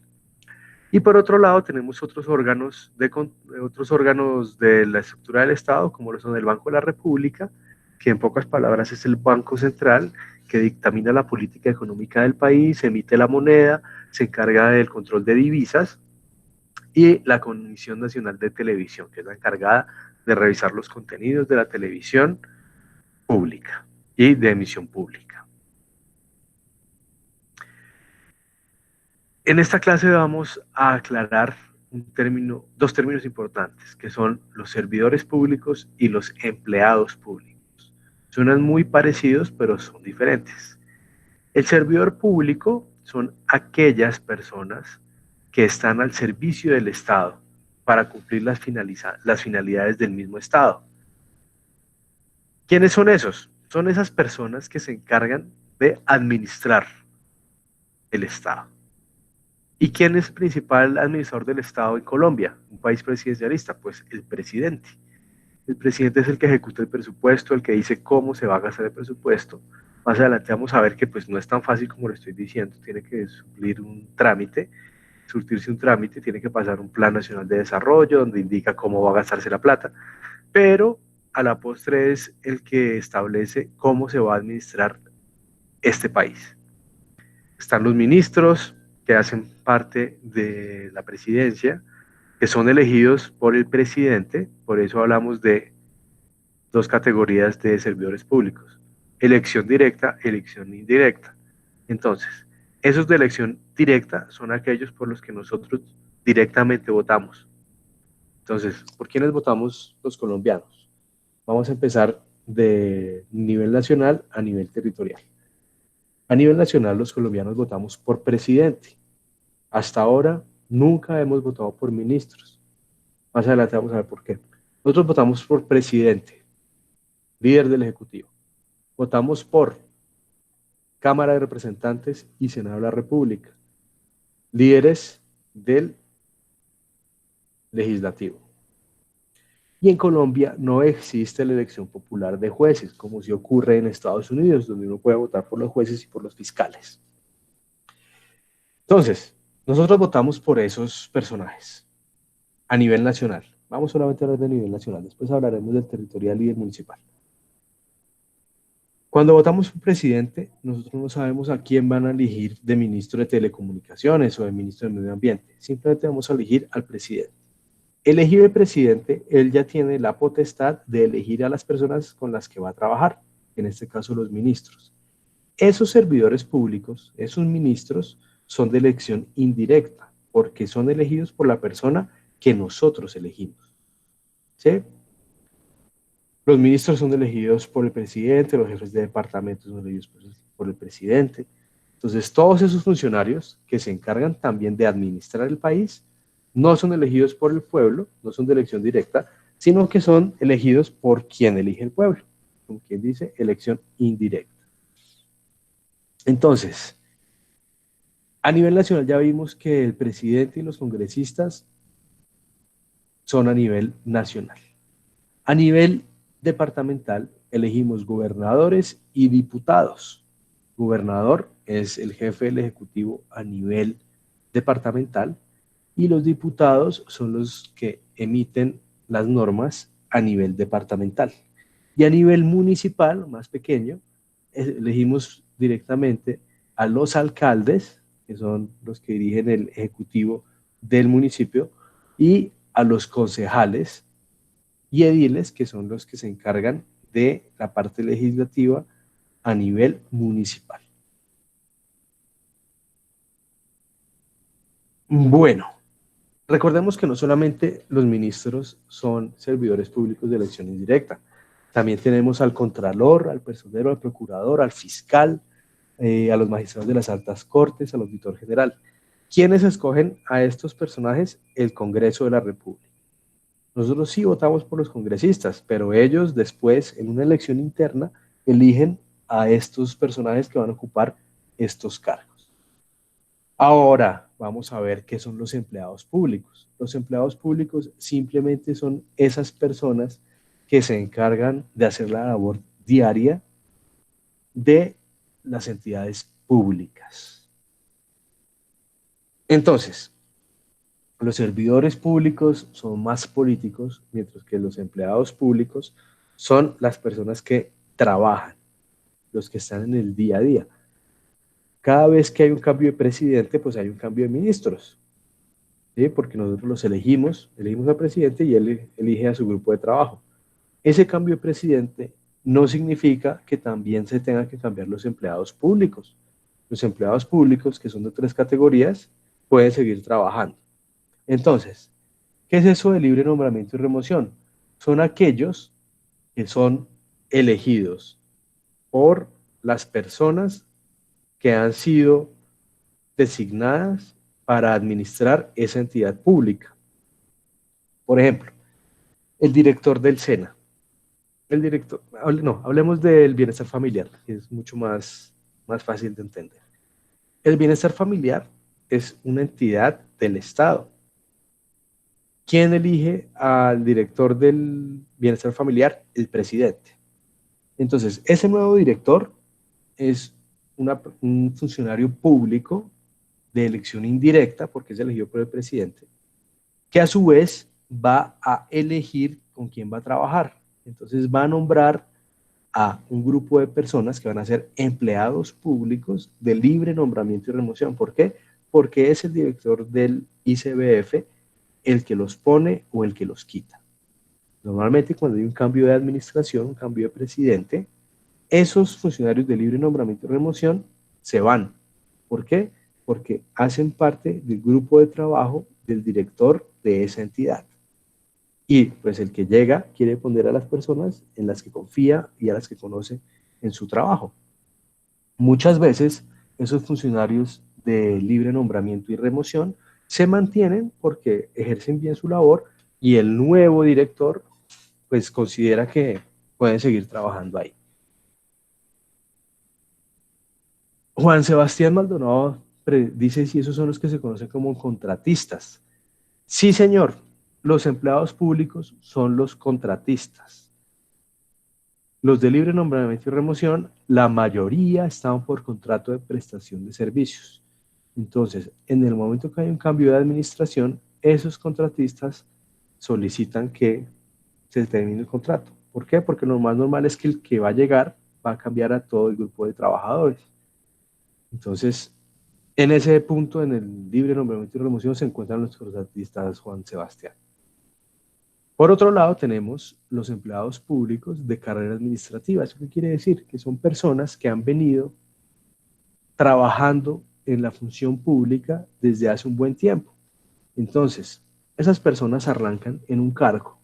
Y por otro lado tenemos otros órganos de la estructura del Estado, como lo son el Banco de la República, que en pocas palabras es el Banco Central, que dictamina la política económica del país, emite la moneda, se encarga del control de divisas, y la Comisión Nacional de Televisión, que es la encargada de revisar los contenidos de la televisión pública y de emisión pública. En esta clase vamos a aclarar dos términos importantes, que son los servidores públicos y los empleados públicos. Suenan muy parecidos, pero son diferentes. El servidor público son aquellas personas que están al servicio del Estado para cumplir las finalidades del mismo Estado. ¿Quiénes son esos? Son esas personas que se encargan de administrar el Estado. ¿Y quién es el principal administrador del Estado en Colombia? Un país presidencialista, pues el presidente. El presidente es el que ejecuta el presupuesto, el que dice cómo se va a gastar el presupuesto. Más adelante vamos a ver que pues no es tan fácil como lo estoy diciendo, tiene que surtirse un trámite, tiene que pasar un plan nacional de desarrollo donde indica cómo va a gastarse la plata, pero a la postre es el que establece cómo se va a administrar este país. Están los ministros que hacen parte de la presidencia, que son elegidos por el presidente, por eso hablamos de dos categorías de servidores públicos, elección directa, elección indirecta. Entonces, esos de elección directa son aquellos por los que nosotros directamente votamos. Entonces, ¿por quiénes votamos los colombianos? Vamos a empezar de nivel nacional a nivel territorial. A nivel nacional, los colombianos votamos por presidente. Hasta ahora, nunca hemos votado por ministros. Más adelante vamos a ver por qué. Nosotros votamos por presidente, líder del Ejecutivo. Votamos por Cámara de Representantes y Senado de la República, líderes del Legislativo. Y en Colombia no existe la elección popular de jueces, como si ocurre en Estados Unidos, donde uno puede votar por los jueces y por los fiscales. Entonces, nosotros votamos por esos personajes a nivel nacional. Vamos solamente a hablar de nivel nacional, después hablaremos del territorial y del municipal. Cuando votamos por presidente, nosotros no sabemos a quién van a elegir de ministro de Telecomunicaciones o de ministro de Medio Ambiente. Simplemente vamos a elegir al presidente. Elegido el presidente, él ya tiene la potestad de elegir a las personas con las que va a trabajar, en este caso los ministros. Esos servidores públicos, esos ministros, son de elección indirecta, porque son elegidos por la persona que nosotros elegimos. ¿Sí? Los ministros son elegidos por el presidente, los jefes de departamento son elegidos por el presidente. Entonces, todos esos funcionarios que se encargan también de administrar el país no son elegidos por el pueblo, no son de elección directa, sino que son elegidos por quien elige el pueblo, como quien dice, elección indirecta. Entonces, a nivel nacional ya vimos que el presidente y los congresistas son a nivel nacional. A nivel departamental elegimos gobernadores y diputados. Gobernador es el jefe del ejecutivo a nivel departamental y los diputados son los que emiten las normas a nivel departamental. Y a nivel municipal, más pequeño, elegimos directamente a los alcaldes, que son los que dirigen el ejecutivo del municipio, y a los concejales y ediles, que son los que se encargan de la parte legislativa a nivel municipal. Bueno, recordemos que no solamente los ministros son servidores públicos de elección indirecta, también tenemos al contralor, al personero, al procurador, al fiscal, a los magistrados de las altas cortes, al auditor general. ¿Quiénes escogen a estos personajes? El Congreso de la República. Nosotros sí votamos por los congresistas, pero ellos después, en una elección interna, eligen a estos personajes que van a ocupar estos cargos. Ahora vamos a ver qué son los empleados públicos. Los empleados públicos simplemente son esas personas que se encargan de hacer la labor diaria de las entidades públicas. Entonces, los servidores públicos son más políticos, mientras que los empleados públicos son las personas que trabajan, los que están en el día a día. Cada vez que hay un cambio de presidente, pues hay un cambio de ministros, ¿sí? Porque nosotros los elegimos al presidente y él elige a su grupo de trabajo. Ese cambio de presidente no significa que también se tengan que cambiar los empleados públicos. Los empleados públicos, que son de 3 categorías, pueden seguir trabajando. Entonces, ¿qué es eso de libre nombramiento y remoción? Son aquellos que son elegidos por las personas que han sido designadas para administrar esa entidad pública. Por ejemplo, el director del SENA. Hablemos del bienestar familiar, que es mucho más fácil de entender. El bienestar familiar es una entidad del Estado. ¿Quién elige al director del bienestar familiar? El presidente. Entonces, ese nuevo director es un funcionario público de elección indirecta, porque es elegido por el presidente, que a su vez va a elegir con quién va a trabajar. Entonces va a nombrar a un grupo de personas que van a ser empleados públicos de libre nombramiento y remoción. ¿Por qué? Porque es el director del ICBF el que los pone o el que los quita. Normalmente cuando hay un cambio de administración, un cambio de presidente, esos funcionarios de libre nombramiento y remoción se van. ¿Por qué? Porque hacen parte del grupo de trabajo del director de esa entidad. Y pues el que llega quiere poner a las personas en las que confía y a las que conoce en su trabajo. Muchas veces esos funcionarios de libre nombramiento y remoción se mantienen porque ejercen bien su labor y el nuevo director pues considera que pueden seguir trabajando ahí. Juan Sebastián Maldonado dice si esos son los que se conocen como contratistas. Sí, señor, los empleados públicos son los contratistas. Los de libre nombramiento y remoción, la mayoría estaban por contrato de prestación de servicios. Entonces, en el momento que hay un cambio de administración, esos contratistas solicitan que se termine el contrato. ¿Por qué? Porque lo más normal es que el que va a llegar va a cambiar a todo el grupo de trabajadores. Entonces, en ese punto, en el libre nombramiento y remoción, se encuentran los contratistas Juan Sebastián. Por otro lado, tenemos los empleados públicos de carrera administrativa. ¿Eso qué quiere decir? Que son personas que han venido trabajando en la función pública desde hace un buen tiempo. Entonces, esas personas arrancan en un cargo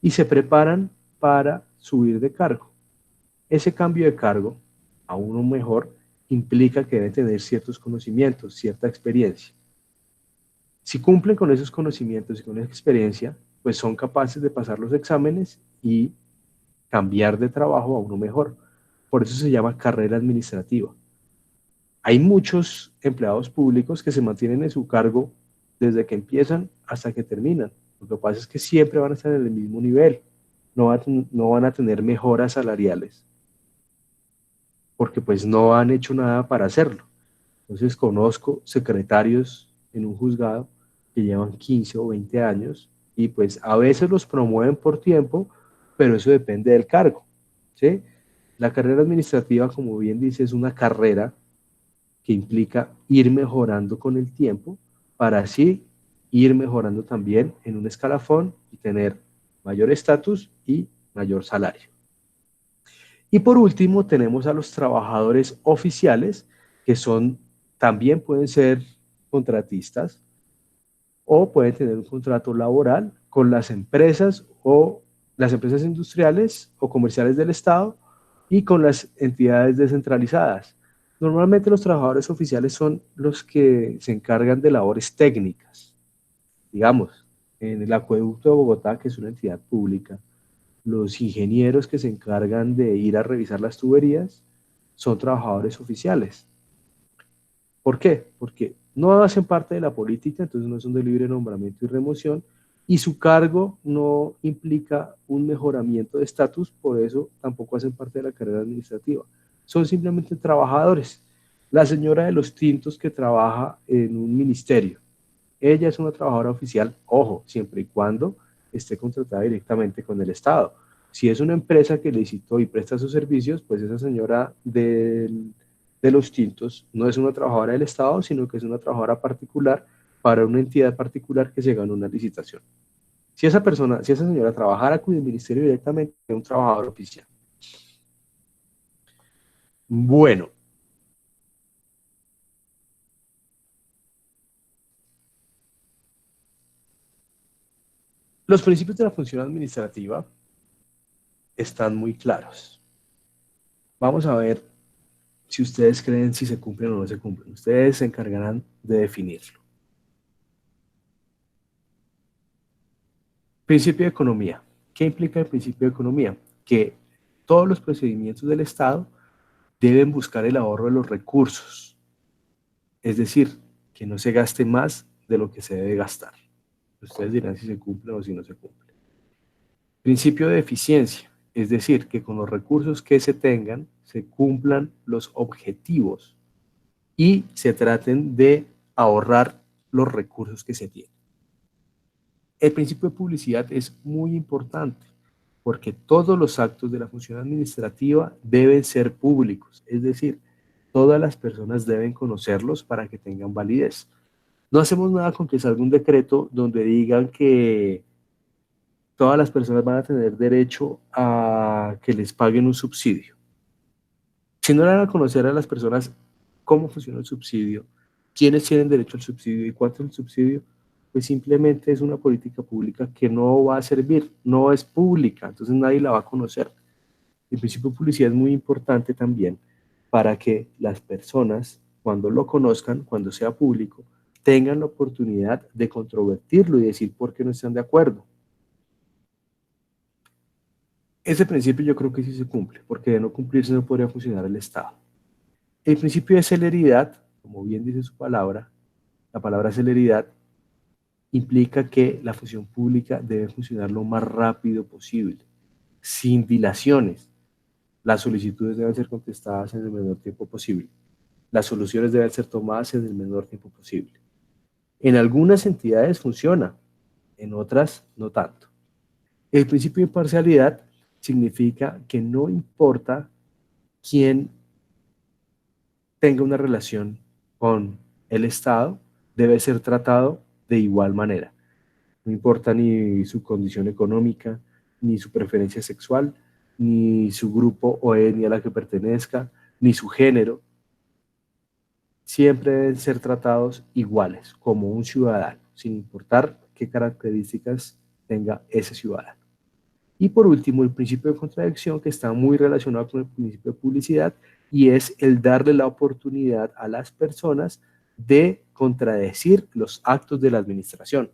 y se preparan para subir de cargo. Ese cambio de cargo a uno mejor implica que deben tener ciertos conocimientos, cierta experiencia. Si cumplen con esos conocimientos y con esa experiencia, pues son capaces de pasar los exámenes y cambiar de trabajo a uno mejor. Por eso se llama carrera administrativa. Hay muchos empleados públicos que se mantienen en su cargo desde que empiezan hasta que terminan. Lo que pasa es que siempre van a estar en el mismo nivel, no van a tener mejoras salariales, porque pues no han hecho nada para hacerlo. Entonces conozco secretarios en un juzgado que llevan 15 o 20 años y pues a veces los promueven por tiempo, pero eso depende del cargo, ¿sí? La carrera administrativa, como bien dice, es una carrera que implica ir mejorando con el tiempo para así ir mejorando también en un escalafón y tener mayor estatus y mayor salario. Y por último tenemos a los trabajadores oficiales, que son, también pueden ser contratistas o pueden tener un contrato laboral con las empresas o las empresas industriales o comerciales del Estado y con las entidades descentralizadas. Normalmente los trabajadores oficiales son los que se encargan de labores técnicas. Digamos, en el acueducto de Bogotá, que es una entidad pública, los ingenieros que se encargan de ir a revisar las tuberías son trabajadores oficiales. ¿Por qué? Porque no hacen parte de la política, entonces no son de libre nombramiento y remoción, y su cargo no implica un mejoramiento de estatus, por eso tampoco hacen parte de la carrera administrativa. Son simplemente trabajadores. La señora de los tintos que trabaja en un ministerio, ella es una trabajadora oficial, ojo, siempre y cuando esté contratada directamente con el Estado. Si es una empresa que licitó y presta sus servicios, pues esa señora de los tintos no es una trabajadora del Estado, sino que es una trabajadora particular para una entidad particular que se ganó una licitación. Si esa persona, si esa señora trabajara con el ministerio directamente, es un trabajador oficial. Bueno, los principios de la función administrativa están muy claros. Vamos a ver si ustedes creen si se cumplen o no se cumplen. Ustedes se encargarán de definirlo. Principio de economía. ¿Qué implica el principio de economía? Que todos los procedimientos del Estado deben buscar el ahorro de los recursos. Es decir, que no se gaste más de lo que se debe gastar. Ustedes dirán si se cumple o si no se cumple. Principio de eficiencia. Es decir, que con los recursos que se tengan se cumplan los objetivos y se traten de ahorrar los recursos que se tienen. El principio de publicidad es muy importante. porque todos los actos de la función administrativa deben ser públicos, es decir, todas las personas deben conocerlos para que tengan validez. No hacemos nada con que salga un decreto donde digan que todas las personas van a tener derecho a que les paguen un subsidio. Si no le dan a conocer a las personas cómo funciona el subsidio, quiénes tienen derecho al subsidio y cuánto es el subsidio, pues simplemente es una política pública que no va a servir, no es pública, entonces nadie la va a conocer. El principio de publicidad es muy importante también para que las personas, cuando lo conozcan, cuando sea público, tengan la oportunidad de controvertirlo y decir por qué no están de acuerdo. Ese principio yo creo que sí se cumple, porque de no cumplirse no podría funcionar el Estado. El principio de celeridad, como bien dice su palabra, la palabra celeridad implica que la función pública debe funcionar lo más rápido posible, sin dilaciones. Las solicitudes deben ser contestadas en el menor tiempo posible. Las soluciones deben ser tomadas en el menor tiempo posible. En algunas entidades funciona, en otras no tanto. El principio de imparcialidad significa que no importa quién tenga una relación con el Estado, debe ser tratado de igual manera. No importa ni su condición económica, ni su preferencia sexual, ni su grupo o etnia a la que pertenezca, ni su género. Siempre deben ser tratados iguales, como un ciudadano, sin importar qué características tenga ese ciudadano. Y por último, el principio de contradicción, que está muy relacionado con el principio de publicidad, y es el darle la oportunidad a las personas de contradecir los actos de la administración.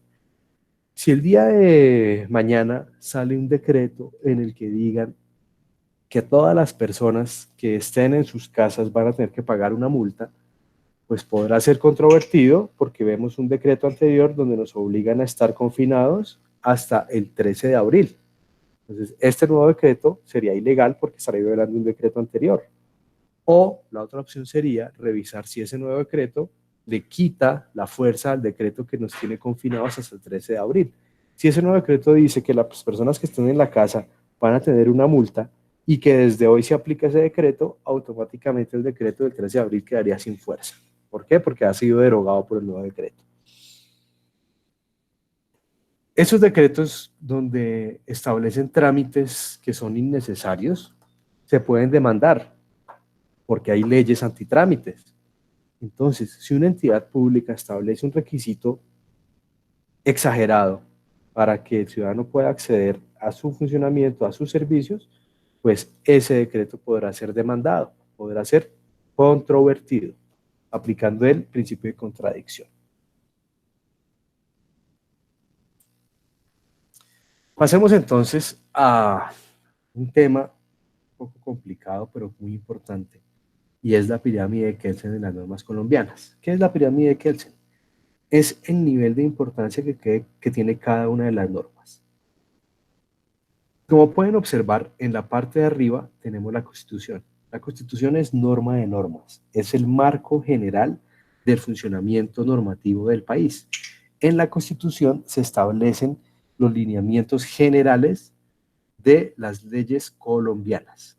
Si el día de mañana sale un decreto en el que digan que todas las personas que estén en sus casas van a tener que pagar una multa, pues podrá ser controvertido porque vemos un decreto anterior donde nos obligan a estar confinados hasta el 13 de abril. Entonces, este nuevo decreto sería ilegal porque estaría violando un decreto anterior. O la otra opción sería revisar si ese nuevo decreto le quita la fuerza al decreto que nos tiene confinados hasta el 13 de abril. Si ese nuevo decreto dice que las personas que estén en la casa van a tener una multa y que desde hoy se aplica ese decreto, automáticamente el decreto del 13 de abril quedaría sin fuerza. ¿Por qué? Porque ha sido derogado por el nuevo decreto. Esos decretos donde establecen trámites que son innecesarios se pueden demandar porque hay leyes antitrámites. Entonces, si una entidad pública establece un requisito exagerado para que el ciudadano pueda acceder a su funcionamiento, a sus servicios, pues ese decreto podrá ser demandado, podrá ser controvertido, aplicando el principio de contradicción. Pasemos entonces a un tema un poco complicado, pero muy importante, y es la pirámide de Kelsen en las normas colombianas. ¿Qué es la pirámide de Kelsen? Es el nivel de importancia que tiene cada una de las normas. Como pueden observar, en la parte de arriba tenemos la Constitución. La Constitución es norma de normas, es el marco general del funcionamiento normativo del país. En la Constitución se establecen los lineamientos generales de las leyes colombianas.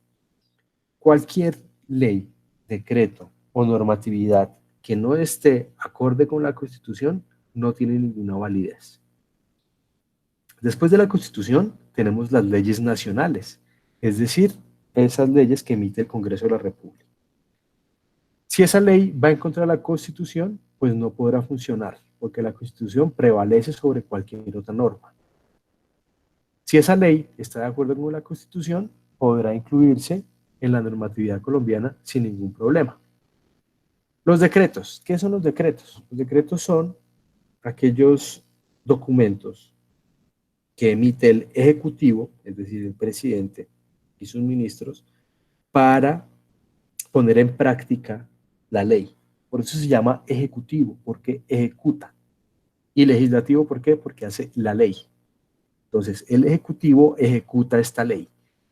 Cualquier ley, decreto o normatividad que no esté acorde con la Constitución no tiene ninguna validez. Después de la Constitución tenemos las leyes nacionales, es decir, esas leyes que emite el Congreso de la República. Si esa ley va en contra de la Constitución, pues no podrá funcionar, porque la Constitución prevalece sobre cualquier otra norma. Si esa ley está de acuerdo con la Constitución, podrá incluirse en la normatividad colombiana sin ningún problema. Los decretos. ¿Qué son los decretos? Los decretos son aquellos documentos que emite el Ejecutivo, es decir, el presidente y sus ministros, para poner en práctica la ley. Por eso se llama Ejecutivo, porque ejecuta. Y legislativo, ¿por qué? Porque hace la ley. Entonces, el Ejecutivo ejecuta esta ley.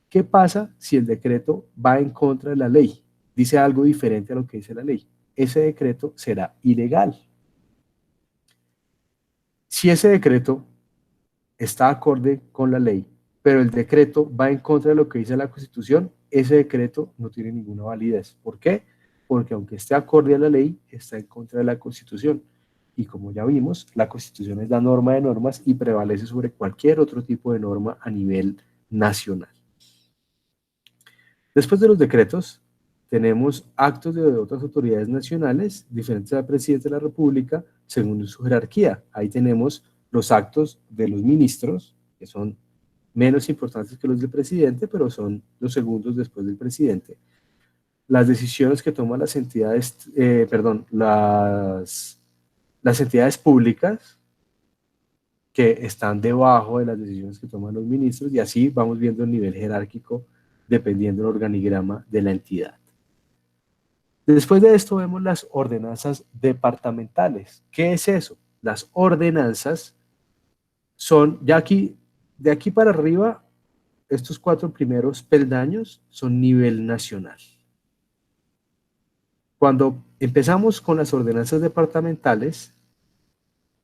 ¿Qué pasa si el decreto va en contra de la ley? Dice algo diferente a lo que dice la ley. Ese decreto será ilegal. Si ese decreto está acorde con la ley, pero el decreto va en contra de lo que dice la Constitución, ese decreto no tiene ninguna validez. ¿Por qué? Porque aunque esté acorde a la ley, está en contra de la Constitución. Y como ya vimos, la Constitución es la norma de normas y prevalece sobre cualquier otro tipo de norma a nivel nacional. Después de los decretos, tenemos actos de otras autoridades nacionales, diferentes al presidente de la República, según su jerarquía. Ahí tenemos los actos de los ministros, que son menos importantes que los del presidente, pero son los segundos después del presidente. Las decisiones que toman las entidades, las entidades públicas, que están debajo de las decisiones que toman los ministros, y así vamos viendo el nivel jerárquico dependiendo del organigrama de la entidad. Después de esto vemos las ordenanzas departamentales. ¿Qué es eso? Las ordenanzas son, ya aquí, de aquí para arriba, estos 4 primeros peldaños son nivel nacional. Cuando empezamos con las ordenanzas departamentales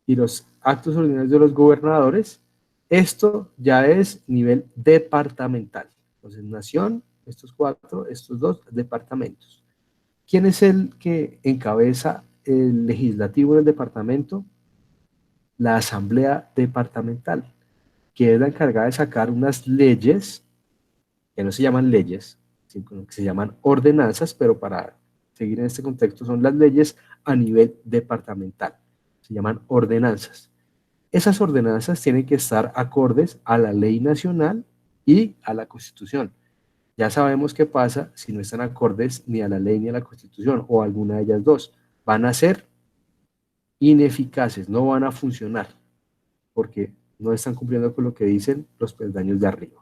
y los actos ordinarios de los gobernadores, esto ya es nivel departamental. Entonces, nación, estos 4, estos 2 departamentos. ¿Quién es el que encabeza el legislativo del departamento? La asamblea departamental, que es la encargada de sacar unas leyes, que no se llaman leyes, sino que se llaman ordenanzas, pero para seguir en este contexto son las leyes a nivel departamental, se llaman ordenanzas. Esas ordenanzas tienen que estar acordes a la ley nacional y a la Constitución. Ya sabemos qué pasa si no están acordes ni a la ley ni a la Constitución, o alguna de ellas dos. Van a ser ineficaces, no van a funcionar, porque no están cumpliendo con lo que dicen los peldaños de arriba.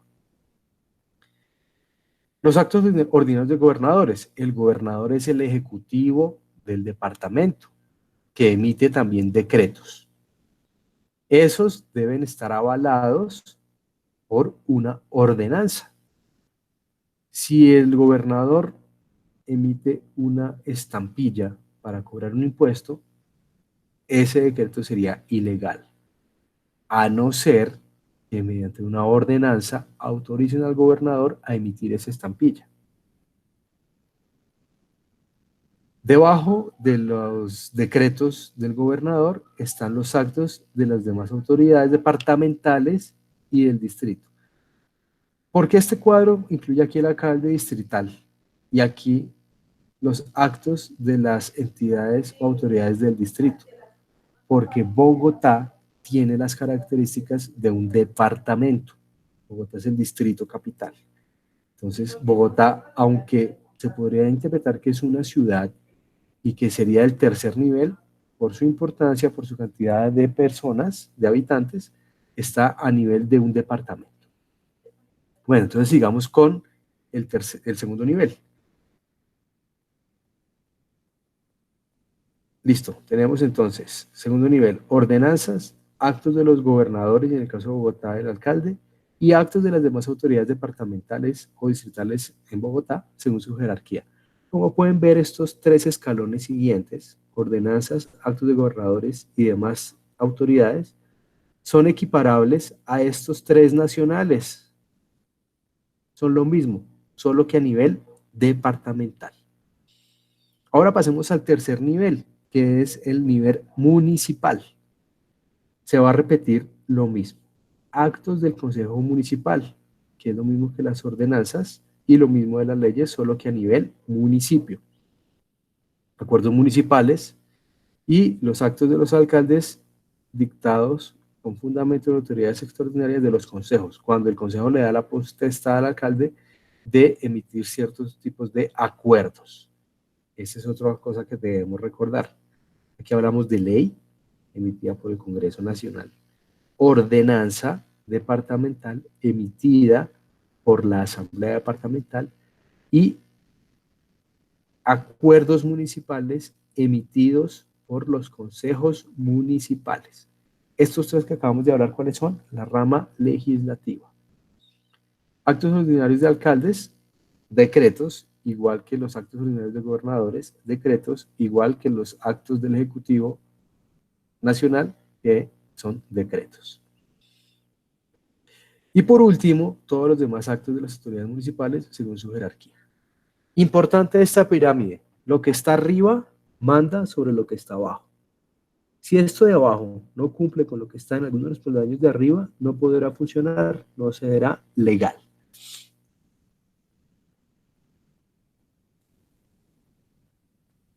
Los actos ordinarios de gobernadores. El gobernador es el ejecutivo del departamento, que emite también decretos. Esos deben estar avalados por una ordenanza. Si el gobernador emite una estampilla para cobrar un impuesto, ese decreto sería ilegal, a no ser que mediante una ordenanza autoricen al gobernador a emitir esa estampilla. Debajo de los decretos del gobernador están los actos de las demás autoridades departamentales y del distrito. ¿Por qué este cuadro incluye aquí el alcalde distrital y aquí los actos de las entidades o autoridades del distrito? Porque Bogotá tiene las características de un departamento. Bogotá es el distrito capital. Entonces, Bogotá, aunque se podría interpretar que es una ciudad y que sería el tercer nivel, por su importancia, por su cantidad de personas, de habitantes, está a nivel de un departamento. Bueno, entonces sigamos con el segundo nivel. Listo, tenemos entonces, segundo nivel, ordenanzas, actos de los gobernadores, y en el caso de Bogotá, el alcalde, y actos de las demás autoridades departamentales o distritales en Bogotá, según su jerarquía. Como pueden ver, estos 3 escalones siguientes, ordenanzas, actos de gobernadores y demás autoridades, son equiparables a estos 3 nacionales. Son lo mismo, solo que a nivel departamental. Ahora pasemos al tercer nivel, que es el nivel municipal. Se va a repetir lo mismo. Actos del Consejo Municipal, que es lo mismo que las ordenanzas y lo mismo de las leyes, solo que a nivel municipio. Acuerdos municipales y los actos de los alcaldes dictados con fundamento de autoridades extraordinarias de los consejos, cuando el consejo le da la potestad al alcalde de emitir ciertos tipos de acuerdos. Esa es otra cosa que debemos recordar. Aquí hablamos de ley emitida por el Congreso Nacional, ordenanza departamental emitida por la Asamblea Departamental y acuerdos municipales emitidos por los consejos municipales. Estos 3 que acabamos de hablar, ¿cuáles son? La rama legislativa. Actos ordinarios de alcaldes, decretos, igual que los actos ordinarios de gobernadores, decretos, igual que los actos del Ejecutivo Nacional, que son decretos. Y por último, todos los demás actos de las autoridades municipales según su jerarquía. Importante esta pirámide, lo que está arriba manda sobre lo que está abajo. Si esto de abajo no cumple con lo que está en alguno de los peldaños de arriba, no podrá funcionar, no será legal.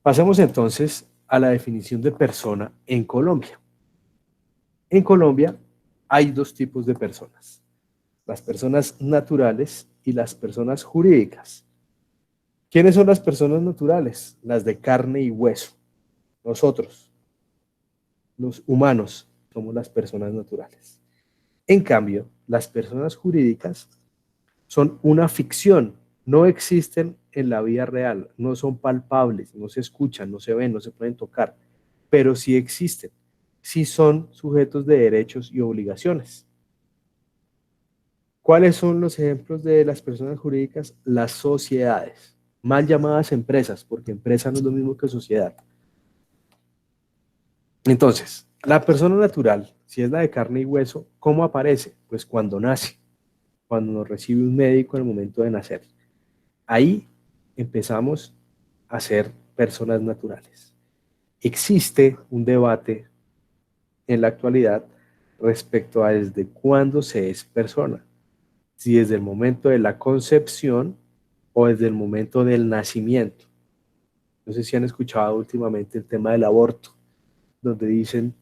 Pasemos entonces a la definición de persona en Colombia. En Colombia hay dos tipos de personas, las personas naturales y las personas jurídicas. ¿Quiénes son las personas naturales? Las de carne y hueso. Nosotros, los humanos, somos las personas naturales. En cambio, las personas jurídicas son una ficción, no existen en la vida real, no son palpables, no se escuchan, no se ven, no se pueden tocar, pero sí existen, sí son sujetos de derechos y obligaciones. ¿Cuáles son los ejemplos de las personas jurídicas? Las sociedades, mal llamadas empresas, porque empresa no es lo mismo que sociedad. Entonces, la persona natural, si es la de carne y hueso, ¿cómo aparece? Pues cuando nace, cuando nos recibe un médico en el momento de nacer. Ahí empezamos a ser personas naturales. Existe un debate en la actualidad respecto a desde cuándo se es persona, si desde el momento de la concepción o desde el momento del nacimiento. No sé si han escuchado últimamente el tema del aborto, donde dicen,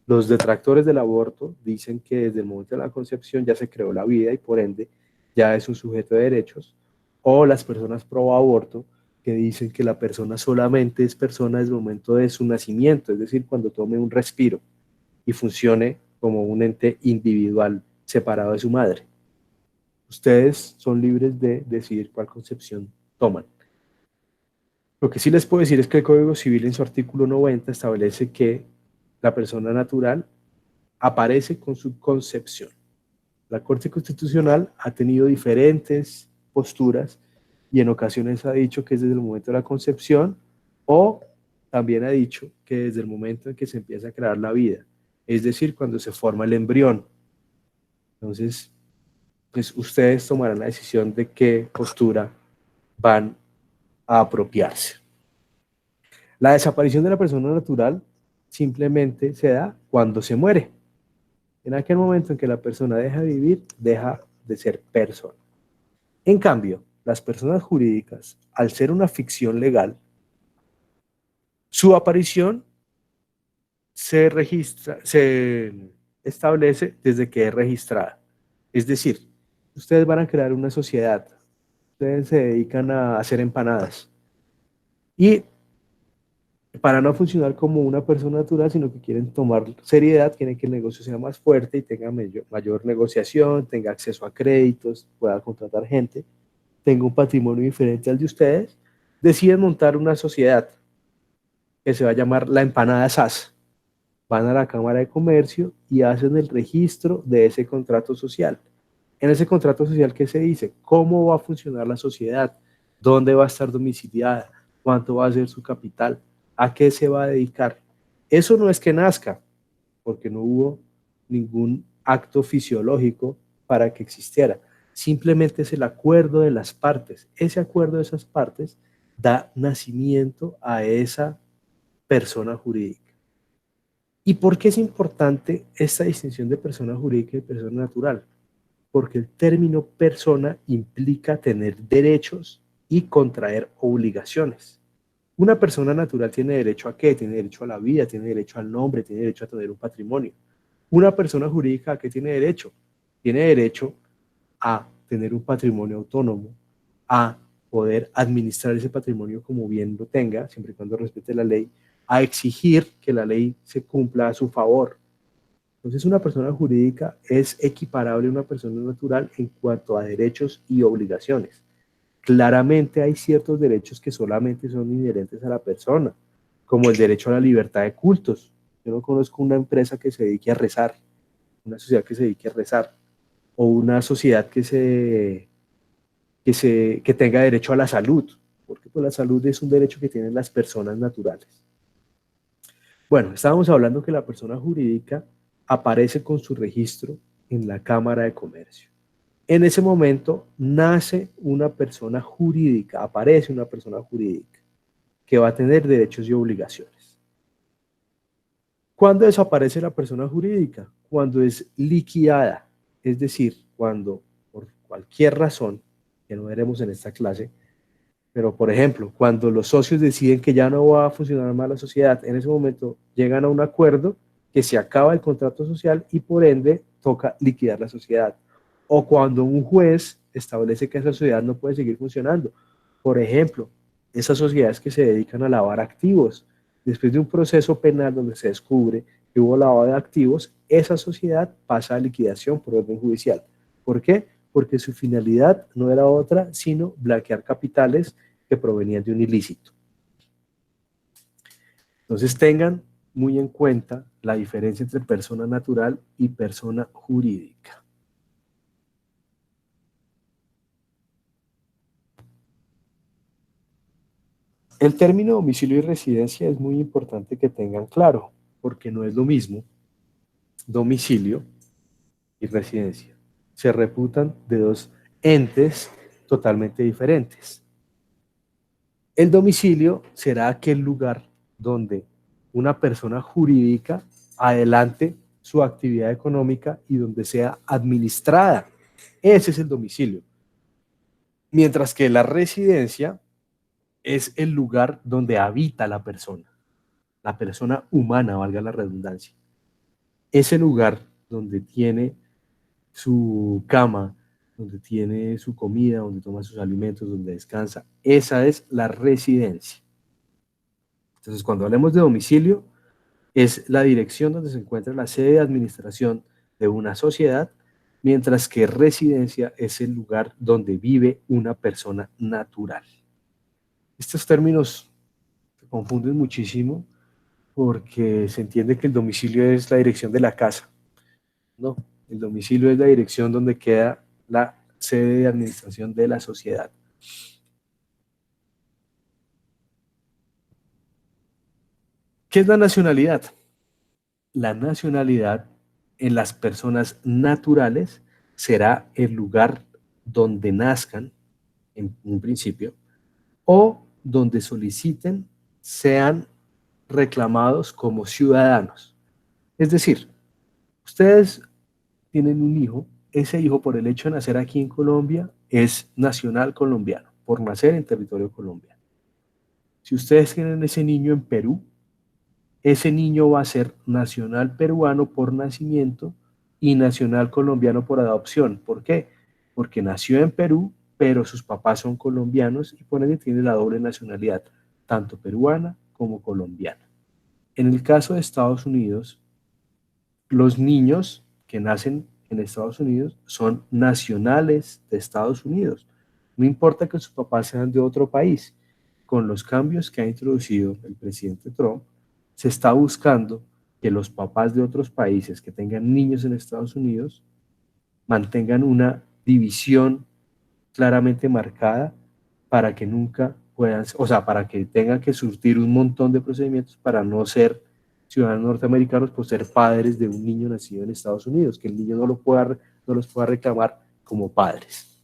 los detractores del aborto dicen que desde el momento de la concepción ya se creó la vida y por ende ya es un sujeto de derechos, o las personas pro aborto que dicen que la persona solamente es persona desde el momento de su nacimiento, es decir, cuando tome un respiro y funcione como un ente individual separado de su madre. Ustedes son libres de decidir cuál concepción toman. Lo que sí les puedo decir es que el Código Civil en su artículo 90 establece que la persona natural aparece con su concepción. La Corte Constitucional ha tenido diferentes posturas y en ocasiones ha dicho que es desde el momento de la concepción o también ha dicho que desde el momento en que se empieza a crear la vida, es decir, cuando se forma el embrión. Entonces, pues ustedes tomarán la decisión de qué postura van a apropiarse. La desaparición de la persona natural simplemente se da cuando se muere. En aquel momento en que la persona deja de vivir, deja de ser persona. En cambio, las personas jurídicas, al ser una ficción legal, su aparición se registra, se establece desde que es registrada. Es decir, ustedes van a crear una sociedad, ustedes se dedican a hacer empanadas y para no funcionar como una persona natural, sino que quieren tomar seriedad, quieren que el negocio sea más fuerte y tenga mayor negociación, tenga acceso a créditos, pueda contratar gente, tenga un patrimonio diferente al de ustedes, deciden montar una sociedad que se va a llamar la Empanada SAS. Van a la Cámara de Comercio y hacen el registro de ese contrato social. En ese contrato social, ¿qué se dice? ¿Cómo va a funcionar la sociedad? ¿Dónde va a estar domiciliada? ¿Cuánto va a ser su capital? ¿A qué se va a dedicar? Eso no es que nazca, porque no hubo ningún acto fisiológico para que existiera. Simplemente es el acuerdo de las partes. Ese acuerdo de esas partes da nacimiento a esa persona jurídica. ¿Y por qué es importante esta distinción de persona jurídica y persona natural? Porque el término persona implica tener derechos y contraer obligaciones. Una persona natural tiene derecho a qué? Tiene derecho a la vida, tiene derecho al nombre, tiene derecho a tener un patrimonio. Una persona jurídica, ¿a qué tiene derecho? Tiene derecho a tener un patrimonio autónomo, a poder administrar ese patrimonio como bien lo tenga, siempre y cuando respete la ley, a exigir que la ley se cumpla a su favor. Entonces, una persona jurídica es equiparable a una persona natural en cuanto a derechos y obligaciones. Claramente hay ciertos derechos que solamente son inherentes a la persona, como el derecho a la libertad de cultos. Yo no conozco una empresa que se dedique a rezar, una sociedad que se dedique a rezar, o una sociedad que tenga derecho a la salud, porque pues, la salud es un derecho que tienen las personas naturales. Bueno, estábamos hablando que la persona jurídica aparece con su registro en la Cámara de Comercio. En ese momento nace una persona jurídica, aparece una persona jurídica que va a tener derechos y obligaciones. ¿Cuándo desaparece la persona jurídica? Cuando es liquidada, es decir, cuando por cualquier razón, que no veremos en esta clase, pero por ejemplo, cuando los socios deciden que ya no va a funcionar más la sociedad, en ese momento llegan a un acuerdo que se acaba el contrato social y por ende toca liquidar la sociedad. O cuando un juez establece que esa sociedad no puede seguir funcionando. Por ejemplo, esas sociedades que se dedican a lavar activos, después de un proceso penal donde se descubre que hubo lavado de activos, esa sociedad pasa a liquidación por orden judicial. ¿Por qué? Porque su finalidad no era otra sino blanquear capitales que provenían de un ilícito. Entonces tengan muy en cuenta la diferencia entre persona natural y persona jurídica. El término domicilio y residencia es muy importante que tengan claro, porque no es lo mismo domicilio y residencia. Se reputan de dos entes totalmente diferentes. El domicilio será aquel lugar donde una persona jurídica adelante su actividad económica y donde sea administrada. Ese es el domicilio. Mientras que la residencia es el lugar donde habita la persona humana, valga la redundancia. Ese lugar donde tiene su cama, donde tiene su comida, donde toma sus alimentos, donde descansa, esa es la residencia. Entonces, cuando hablemos de domicilio, es la dirección donde se encuentra la sede de administración de una sociedad, mientras que residencia es el lugar donde vive una persona natural. Estos términos se confunden muchísimo porque se entiende que el domicilio es la dirección de la casa. No, el domicilio es la dirección donde queda la sede de administración de la sociedad. ¿Qué es la nacionalidad? La nacionalidad en las personas naturales será el lugar donde nazcan, en un principio, o donde soliciten sean reclamados como ciudadanos. Es decir, ustedes tienen un hijo, ese hijo por el hecho de nacer aquí en Colombia es nacional colombiano, por nacer en territorio colombiano. Si ustedes tienen ese niño en Perú, ese niño va a ser nacional peruano por nacimiento y nacional colombiano por adopción. ¿Por qué? Porque nació en Perú, pero sus papás son colombianos y por ende tiene la doble nacionalidad, tanto peruana como colombiana. En el caso de Estados Unidos, los niños que nacen en Estados Unidos son nacionales de Estados Unidos. No importa que sus papás sean de otro país. Con los cambios que ha introducido el presidente Trump, se está buscando que los papás de otros países que tengan niños en Estados Unidos mantengan una división claramente marcada para que nunca puedan, o sea, para que tengan que surtir un montón de procedimientos para no ser ciudadanos norteamericanos por ser padres de un niño nacido en Estados Unidos, que el niño no los pueda reclamar como padres.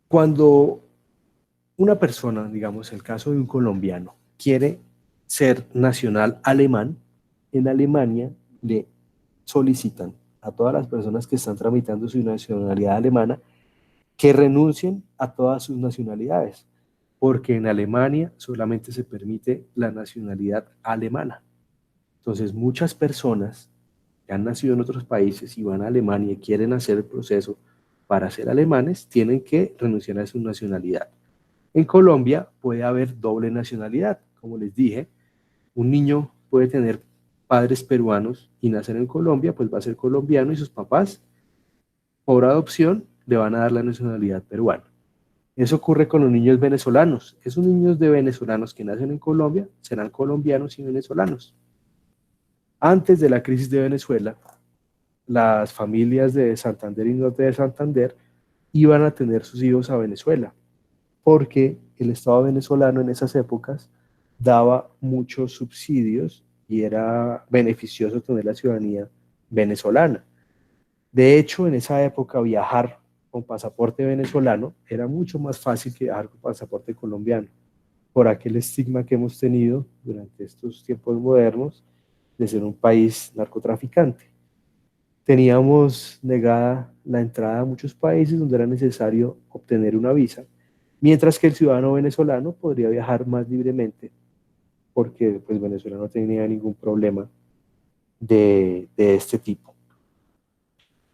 Cuando una persona, digamos el caso de un colombiano, quiere ser nacional alemán, en Alemania le solicitan a todas las personas que están tramitando su nacionalidad alemana que renuncien a todas sus nacionalidades, porque en Alemania solamente se permite la nacionalidad alemana. Entonces, muchas personas que han nacido en otros países y van a Alemania y quieren hacer el proceso para ser alemanes, tienen que renunciar a su nacionalidad. En Colombia puede haber doble nacionalidad, como les dije, un niño puede tener padres peruanos y nacer en Colombia, pues va a ser colombiano y sus papás, por adopción, le van a dar la nacionalidad peruana. Eso ocurre con los niños venezolanos. Esos niños de venezolanos que nacen en Colombia serán colombianos y venezolanos. Antes de la crisis de Venezuela, las familias de Santander y Norte de Santander iban a tener sus hijos a Venezuela, porque el Estado venezolano en esas épocas daba muchos subsidios y era beneficioso tener la ciudadanía venezolana. De hecho, en esa época viajar con pasaporte venezolano era mucho más fácil que viajar con pasaporte colombiano, por aquel estigma que hemos tenido durante estos tiempos modernos de ser un país narcotraficante. Teníamos negada la entrada a muchos países donde era necesario obtener una visa, mientras que el ciudadano venezolano podría viajar más libremente porque pues, Venezuela no tenía ningún problema de este tipo.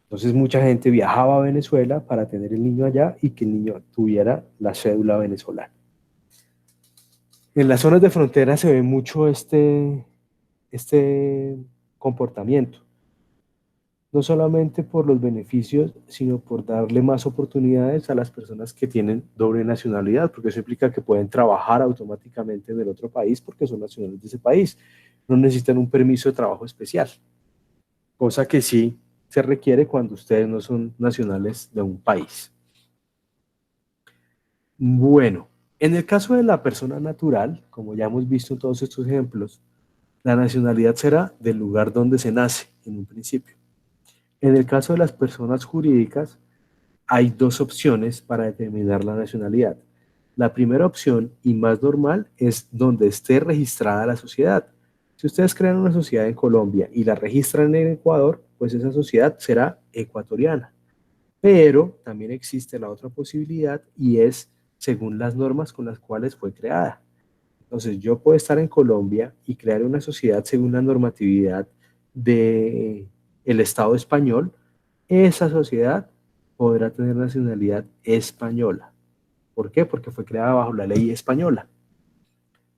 Entonces mucha gente viajaba a Venezuela para tener el niño allá y que el niño tuviera la cédula venezolana. En las zonas de frontera se ve mucho este comportamiento, no solamente por los beneficios, sino por darle más oportunidades a las personas que tienen doble nacionalidad, porque eso implica que pueden trabajar automáticamente en el otro país porque son nacionales de ese país. No necesitan un permiso de trabajo especial, cosa que sí se requiere cuando ustedes no son nacionales de un país. Bueno, en el caso de la persona natural, como ya hemos visto en todos estos ejemplos, la nacionalidad será del lugar donde se nace en un principio. En el caso de las personas jurídicas, hay dos opciones para determinar la nacionalidad. La primera opción y más normal es donde esté registrada la sociedad. Si ustedes crean una sociedad en Colombia y la registran en Ecuador, pues esa sociedad será ecuatoriana. Pero también existe la otra posibilidad y es según las normas con las cuales fue creada. Entonces yo puedo estar en Colombia y crear una sociedad según la normatividad del Estado español. Esa sociedad podrá tener nacionalidad española. ¿Por qué? Porque fue creada bajo la ley española.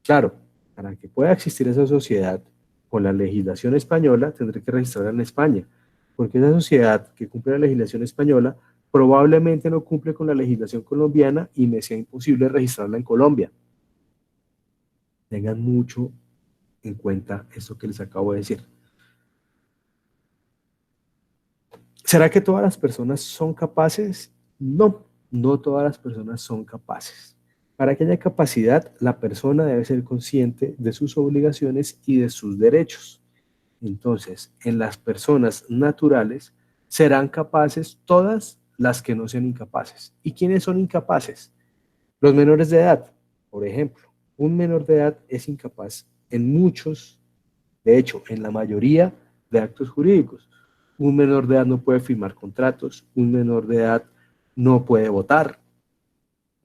Claro, para que pueda existir esa sociedad con la legislación española, tendré que registrarla en España, porque esa sociedad que cumple la legislación española probablemente no cumple con la legislación colombiana y me sea imposible registrarla en Colombia. Tengan mucho en cuenta esto que les acabo de decir. ¿Será que todas las personas son capaces? No, no todas las personas son capaces. Para que haya capacidad, la persona debe ser consciente de sus obligaciones y de sus derechos. Entonces, en las personas naturales serán capaces todas las que no sean incapaces. ¿Y quiénes son incapaces? Los menores de edad, por ejemplo. Un menor de edad es incapaz en muchos, de hecho, en la mayoría de actos jurídicos. Un menor de edad no puede firmar contratos, un menor de edad no puede votar.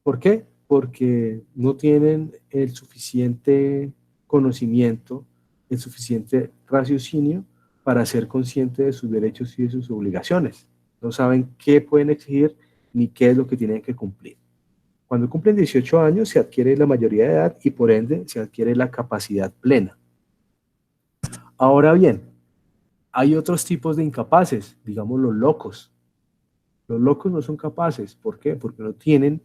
¿Por qué? Porque no tienen el suficiente conocimiento, el suficiente raciocinio para ser conscientes de sus derechos y de sus obligaciones. No saben qué pueden exigir ni qué es lo que tienen que cumplir. Cuando cumplen 18 años se adquiere la mayoría de edad y por ende se adquiere la capacidad plena. Ahora bien, hay otros tipos de incapaces, digamos los locos. Los locos no son capaces. ¿Por qué? Porque no tienen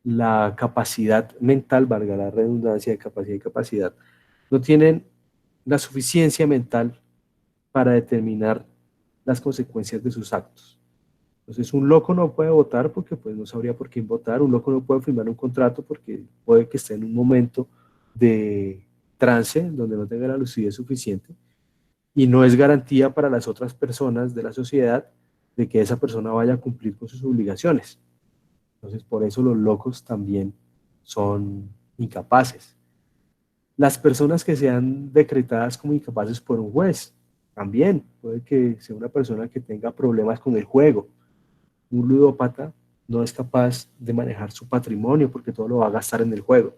la capacidad mental, valga la redundancia de capacidad y capacidad, no tienen la suficiencia mental para determinar las consecuencias de sus actos. Entonces, un loco no puede votar porque pues, no sabría por quién votar, un loco no puede firmar un contrato porque puede que esté en un momento de trance donde no tenga la lucidez suficiente y no es garantía para las otras personas de la sociedad de que esa persona vaya a cumplir con sus obligaciones. Entonces, por eso los locos también son incapaces. Las personas que sean decretadas como incapaces por un juez, también puede que sea una persona que tenga problemas con el juego. Un ludópata no es capaz de manejar su patrimonio porque todo lo va a gastar en el juego.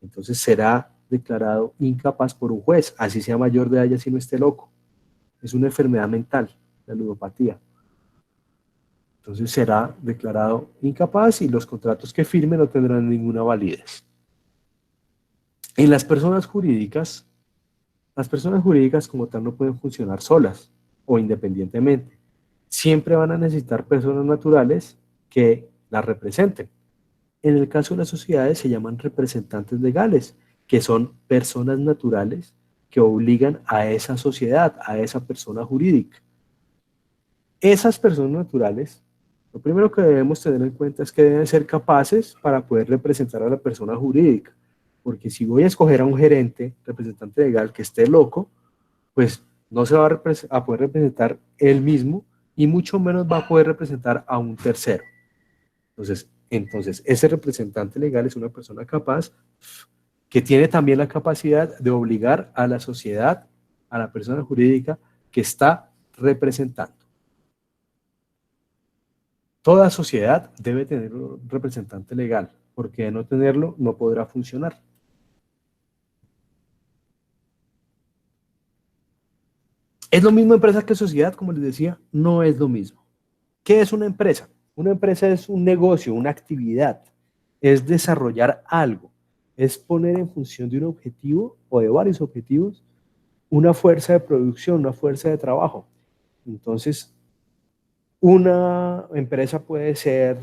Entonces será declarado incapaz por un juez, así sea mayor de edad y así no esté loco. Es una enfermedad mental, la ludopatía. Entonces será declarado incapaz y los contratos que firme no tendrán ninguna validez. En las personas jurídicas como tal no pueden funcionar solas o independientemente. Siempre van a necesitar personas naturales que las representen. En el caso de las sociedades se llaman representantes legales, que son personas naturales que obligan a esa sociedad, a esa persona jurídica. Esas personas naturales, lo primero que debemos tener en cuenta es que deben ser capaces para poder representar a la persona jurídica. porque si voy a escoger a un gerente, representante legal que esté loco, pues no se va a poder representar él mismo y mucho menos va a poder representar a un tercero. Entonces, ese representante legal es una persona capaz que tiene también la capacidad de obligar a la sociedad, a la persona jurídica que está representando. Toda sociedad debe tener un representante legal, porque de no tenerlo no podrá funcionar. ¿Es lo mismo empresa que sociedad? Como les decía, no es lo mismo. ¿Qué es una empresa? Una empresa es un negocio, una actividad, es desarrollar algo, es poner en función de un objetivo o de varios objetivos una fuerza de producción, una fuerza de trabajo. Entonces, una empresa puede ser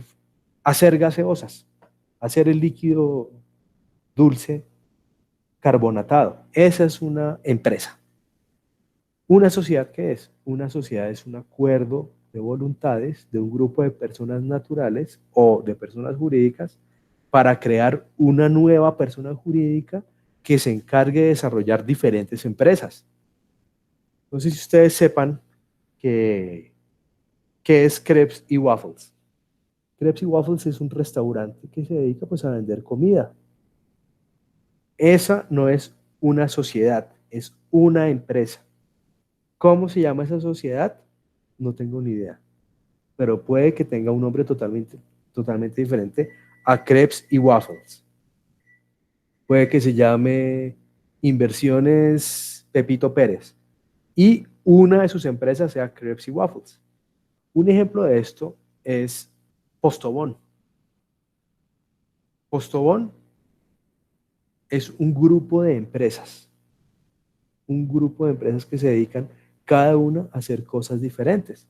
hacer gaseosas, hacer el líquido dulce carbonatado. Esa es una empresa. ¿Una sociedad qué es? Una sociedad es un acuerdo de voluntades de un grupo de personas naturales o de personas jurídicas para crear una nueva persona jurídica que se encargue de desarrollar diferentes empresas. No sé si ustedes sepan que es Crepes y Waffles. Crepes y Waffles es un restaurante que se dedica pues a vender comida. Esa no es una sociedad, es una empresa. ¿Cómo se llama esa sociedad? No tengo ni idea, pero puede que tenga un nombre totalmente diferente a Crepes y Waffles. Puede que se llame Inversiones Pepito Pérez y una de sus empresas sea Crepes y Waffles. Un ejemplo de esto es Postobón. Postobón es un grupo de empresas que se dedican cada una a hacer cosas diferentes.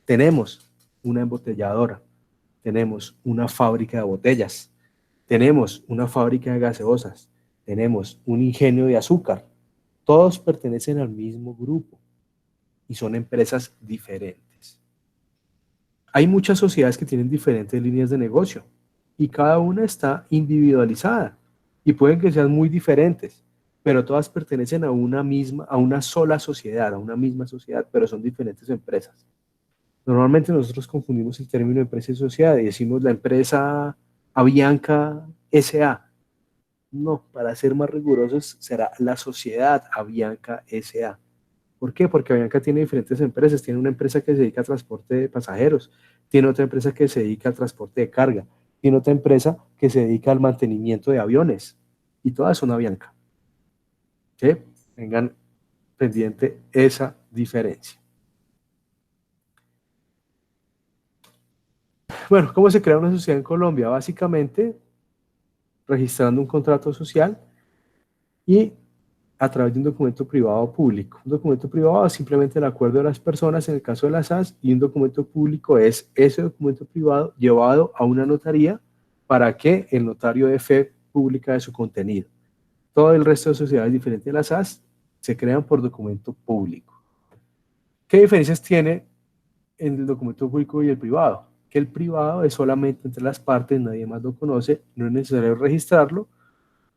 Tenemos una embotelladora, tenemos una fábrica de botellas, tenemos una fábrica de gaseosas, tenemos un ingenio de azúcar. Todos pertenecen al mismo grupo y son empresas diferentes. Hay muchas sociedades que tienen diferentes líneas de negocio y cada una está individualizada y pueden que sean muy diferentes, pero todas pertenecen a una sola sociedad, a una misma sociedad, pero son diferentes empresas. Normalmente nosotros confundimos el término empresa y sociedad y decimos la empresa Avianca S.A. No, para ser más rigurosos será la sociedad Avianca S.A. ¿Por qué? Porque Avianca tiene diferentes empresas. Tiene una empresa que se dedica al transporte de pasajeros, tiene otra empresa que se dedica al transporte de carga, tiene otra empresa que se dedica al mantenimiento de aviones y todas son Avianca. ¿Sí? Tengan pendiente esa diferencia. Bueno, ¿cómo se crea una sociedad en Colombia? Básicamente, registrando un contrato social y a través de un documento privado o público. Un documento privado es simplemente el acuerdo de las personas en el caso de las SAS y un documento público es ese documento privado llevado a una notaría para que el notario dé fe pública de su contenido. Todo el resto de sociedades diferentes de las SAS se crean por documento público. ¿Qué diferencias tiene en el documento público y el privado? Que el privado es solamente entre las partes, nadie más lo conoce, no es necesario registrarlo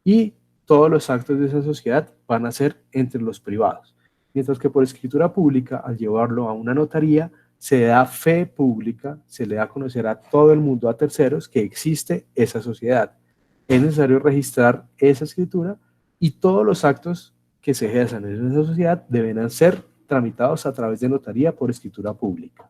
y todos los actos de esa sociedad van a ser entre los privados. Mientras que por escritura pública, al llevarlo a una notaría, se da fe pública, se le da a conocer a todo el mundo, a terceros, que existe esa sociedad. Es necesario registrar esa escritura y todos los actos que se ejerzan en esa sociedad deben ser tramitados a través de notaría por escritura pública.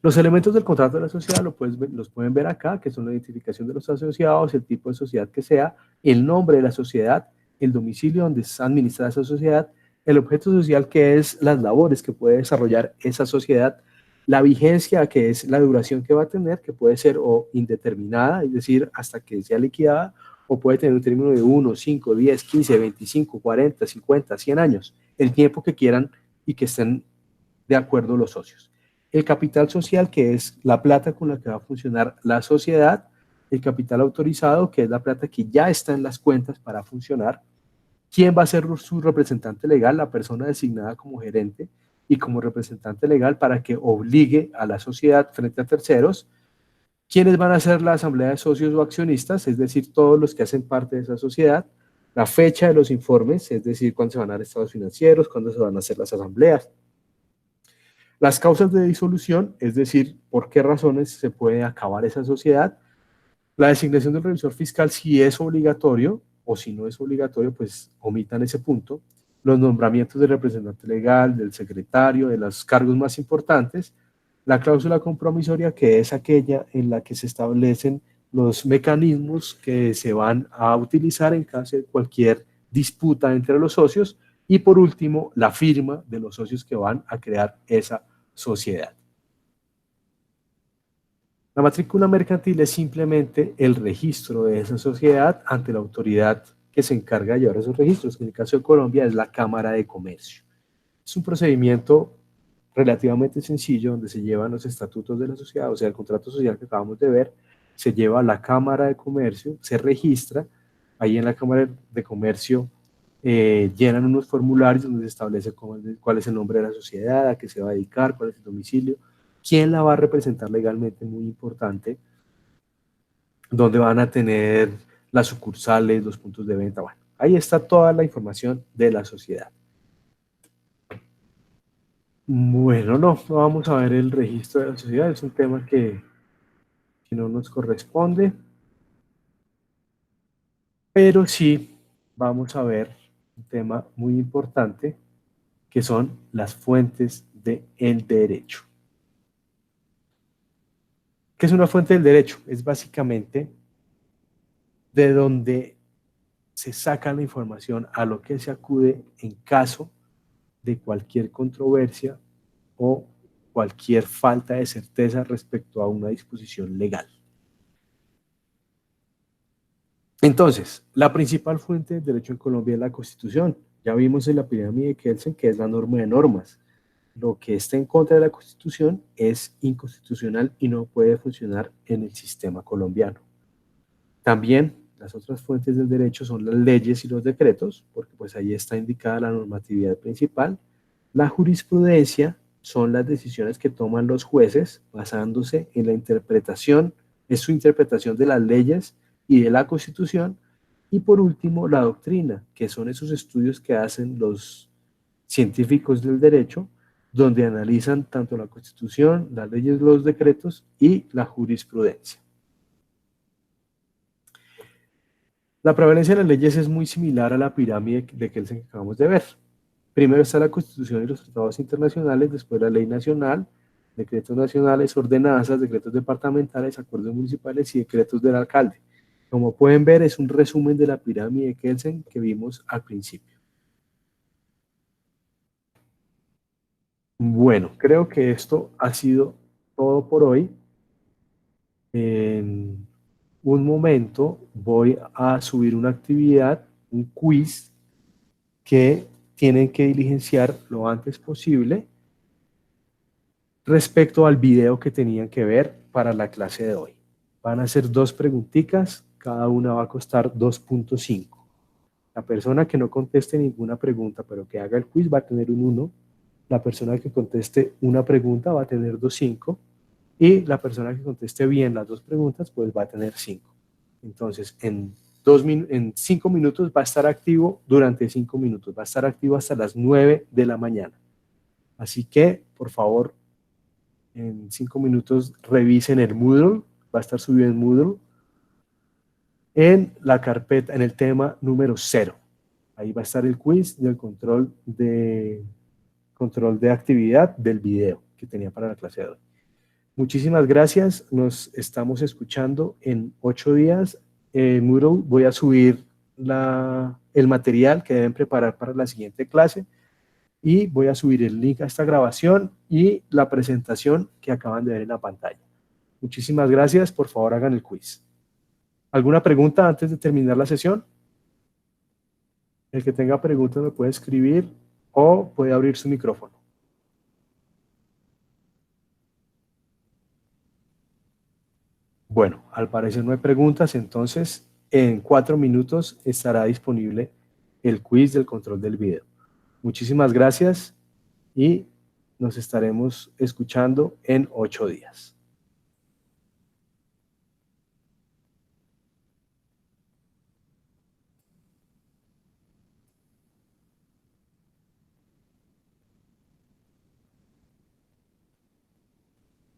Los elementos del contrato de la sociedad los pueden ver acá, que son la identificación de los asociados, el tipo de sociedad que sea, el nombre de la sociedad, el domicilio donde se administra esa sociedad, el objeto social que es las labores que puede desarrollar esa sociedad, la vigencia que es la duración que va a tener, que puede ser o indeterminada, es decir, hasta que sea liquidada, o puede tener un término de 1, 5, 10, 15, 25, 40, 50, 100 años, el tiempo que quieran y que estén de acuerdo los socios. El capital social, que es la plata con la que va a funcionar la sociedad, el capital autorizado, que es la plata que ya está en las cuentas para funcionar, quién va a ser su representante legal, la persona designada como gerente y como representante legal para que obligue a la sociedad frente a terceros, quiénes van a ser la asamblea de socios o accionistas, es decir, todos los que hacen parte de esa sociedad, la fecha de los informes, es decir, cuándo se van a dar estados financieros, cuándo se van a hacer las asambleas, las causas de disolución, es decir, por qué razones se puede acabar esa sociedad, la designación del revisor fiscal si es obligatorio o si no es obligatorio, pues omitan ese punto, los nombramientos del representante legal, del secretario, de los cargos más importantes, la cláusula compromisoria, que es aquella en la que se establecen los mecanismos que se van a utilizar en caso de cualquier disputa entre los socios, y por último, la firma de los socios que van a crear esa sociedad. La matrícula mercantil es simplemente el registro de esa sociedad ante la autoridad que se encarga de llevar esos registros, que en el caso de Colombia es la Cámara de Comercio. Es un procedimiento relativamente sencillo donde se llevan los estatutos de la sociedad, o sea, el contrato social que acabamos de ver, se lleva a la Cámara de Comercio, se registra, ahí en la Cámara de Comercio llenan unos formularios donde se establece cuál es el nombre de la sociedad, a qué se va a dedicar, cuál es el domicilio, quién la va a representar legalmente, muy importante, dónde van a tener las sucursales, los puntos de venta. Bueno, ahí está toda la información de la sociedad. Bueno, no vamos a ver el registro de la sociedad, es un tema que no nos corresponde, pero sí vamos a ver un tema muy importante, que son las fuentes del derecho. ¿Qué es una fuente del derecho? Es básicamente de donde se saca la información a lo que se acude en caso de cualquier controversia o cualquier falta de certeza respecto a una disposición legal. Entonces, la principal fuente del derecho en Colombia es la Constitución. Ya vimos en la pirámide de Kelsen que es la norma de normas. Lo que está en contra de la Constitución es inconstitucional y no puede funcionar en el sistema colombiano. También las otras fuentes del derecho son las leyes y los decretos, porque pues ahí está indicada la normatividad principal. La jurisprudencia son las decisiones que toman los jueces basándose en la interpretación, es su interpretación de las leyes y de la Constitución. Y por último, la doctrina, que son esos estudios que hacen los científicos del derecho, donde analizan tanto la Constitución, las leyes, los decretos y la jurisprudencia. La prevalencia de las leyes es muy similar a la pirámide de Kelsen que acabamos de ver. Primero está la Constitución y los tratados internacionales, después la ley nacional, decretos nacionales, ordenanzas, decretos departamentales, acuerdos municipales y decretos del alcalde. Como pueden ver, es un resumen de la pirámide de Kelsen que vimos al principio. Bueno, creo que esto ha sido todo por hoy. En un momento voy a subir una actividad, un quiz que tienen que diligenciar lo antes posible respecto al video que tenían que ver para la clase de hoy. Van a ser 2 preguntitas, cada una va a costar 2.5. La persona que no conteste ninguna pregunta, pero que haga el quiz, va a tener un 1. La persona que conteste una pregunta va a tener 2.5. Y la persona que conteste bien las 2 preguntas, pues va a tener 5. Entonces, en 5 minutos va a estar activo durante 5 minutos. Va a estar activo hasta las 9 de la mañana. Así que, por favor, en 5 minutos revisen el Moodle. Va a estar subido en Moodle. En la carpeta, en el tema número 0. Ahí va a estar el quiz del control de actividad del video que tenía para la clase de hoy. Muchísimas gracias, nos estamos escuchando en 8 días. En Moodle voy a subir el material que deben preparar para la siguiente clase y voy a subir el link a esta grabación y la presentación que acaban de ver en la pantalla. Muchísimas gracias, por favor hagan el quiz. ¿Alguna pregunta antes de terminar la sesión? El que tenga preguntas me puede escribir o puede abrir su micrófono. Bueno, al parecer no hay preguntas, entonces en 4 minutos estará disponible el quiz del control del video. Muchísimas gracias y nos estaremos escuchando en 8 días.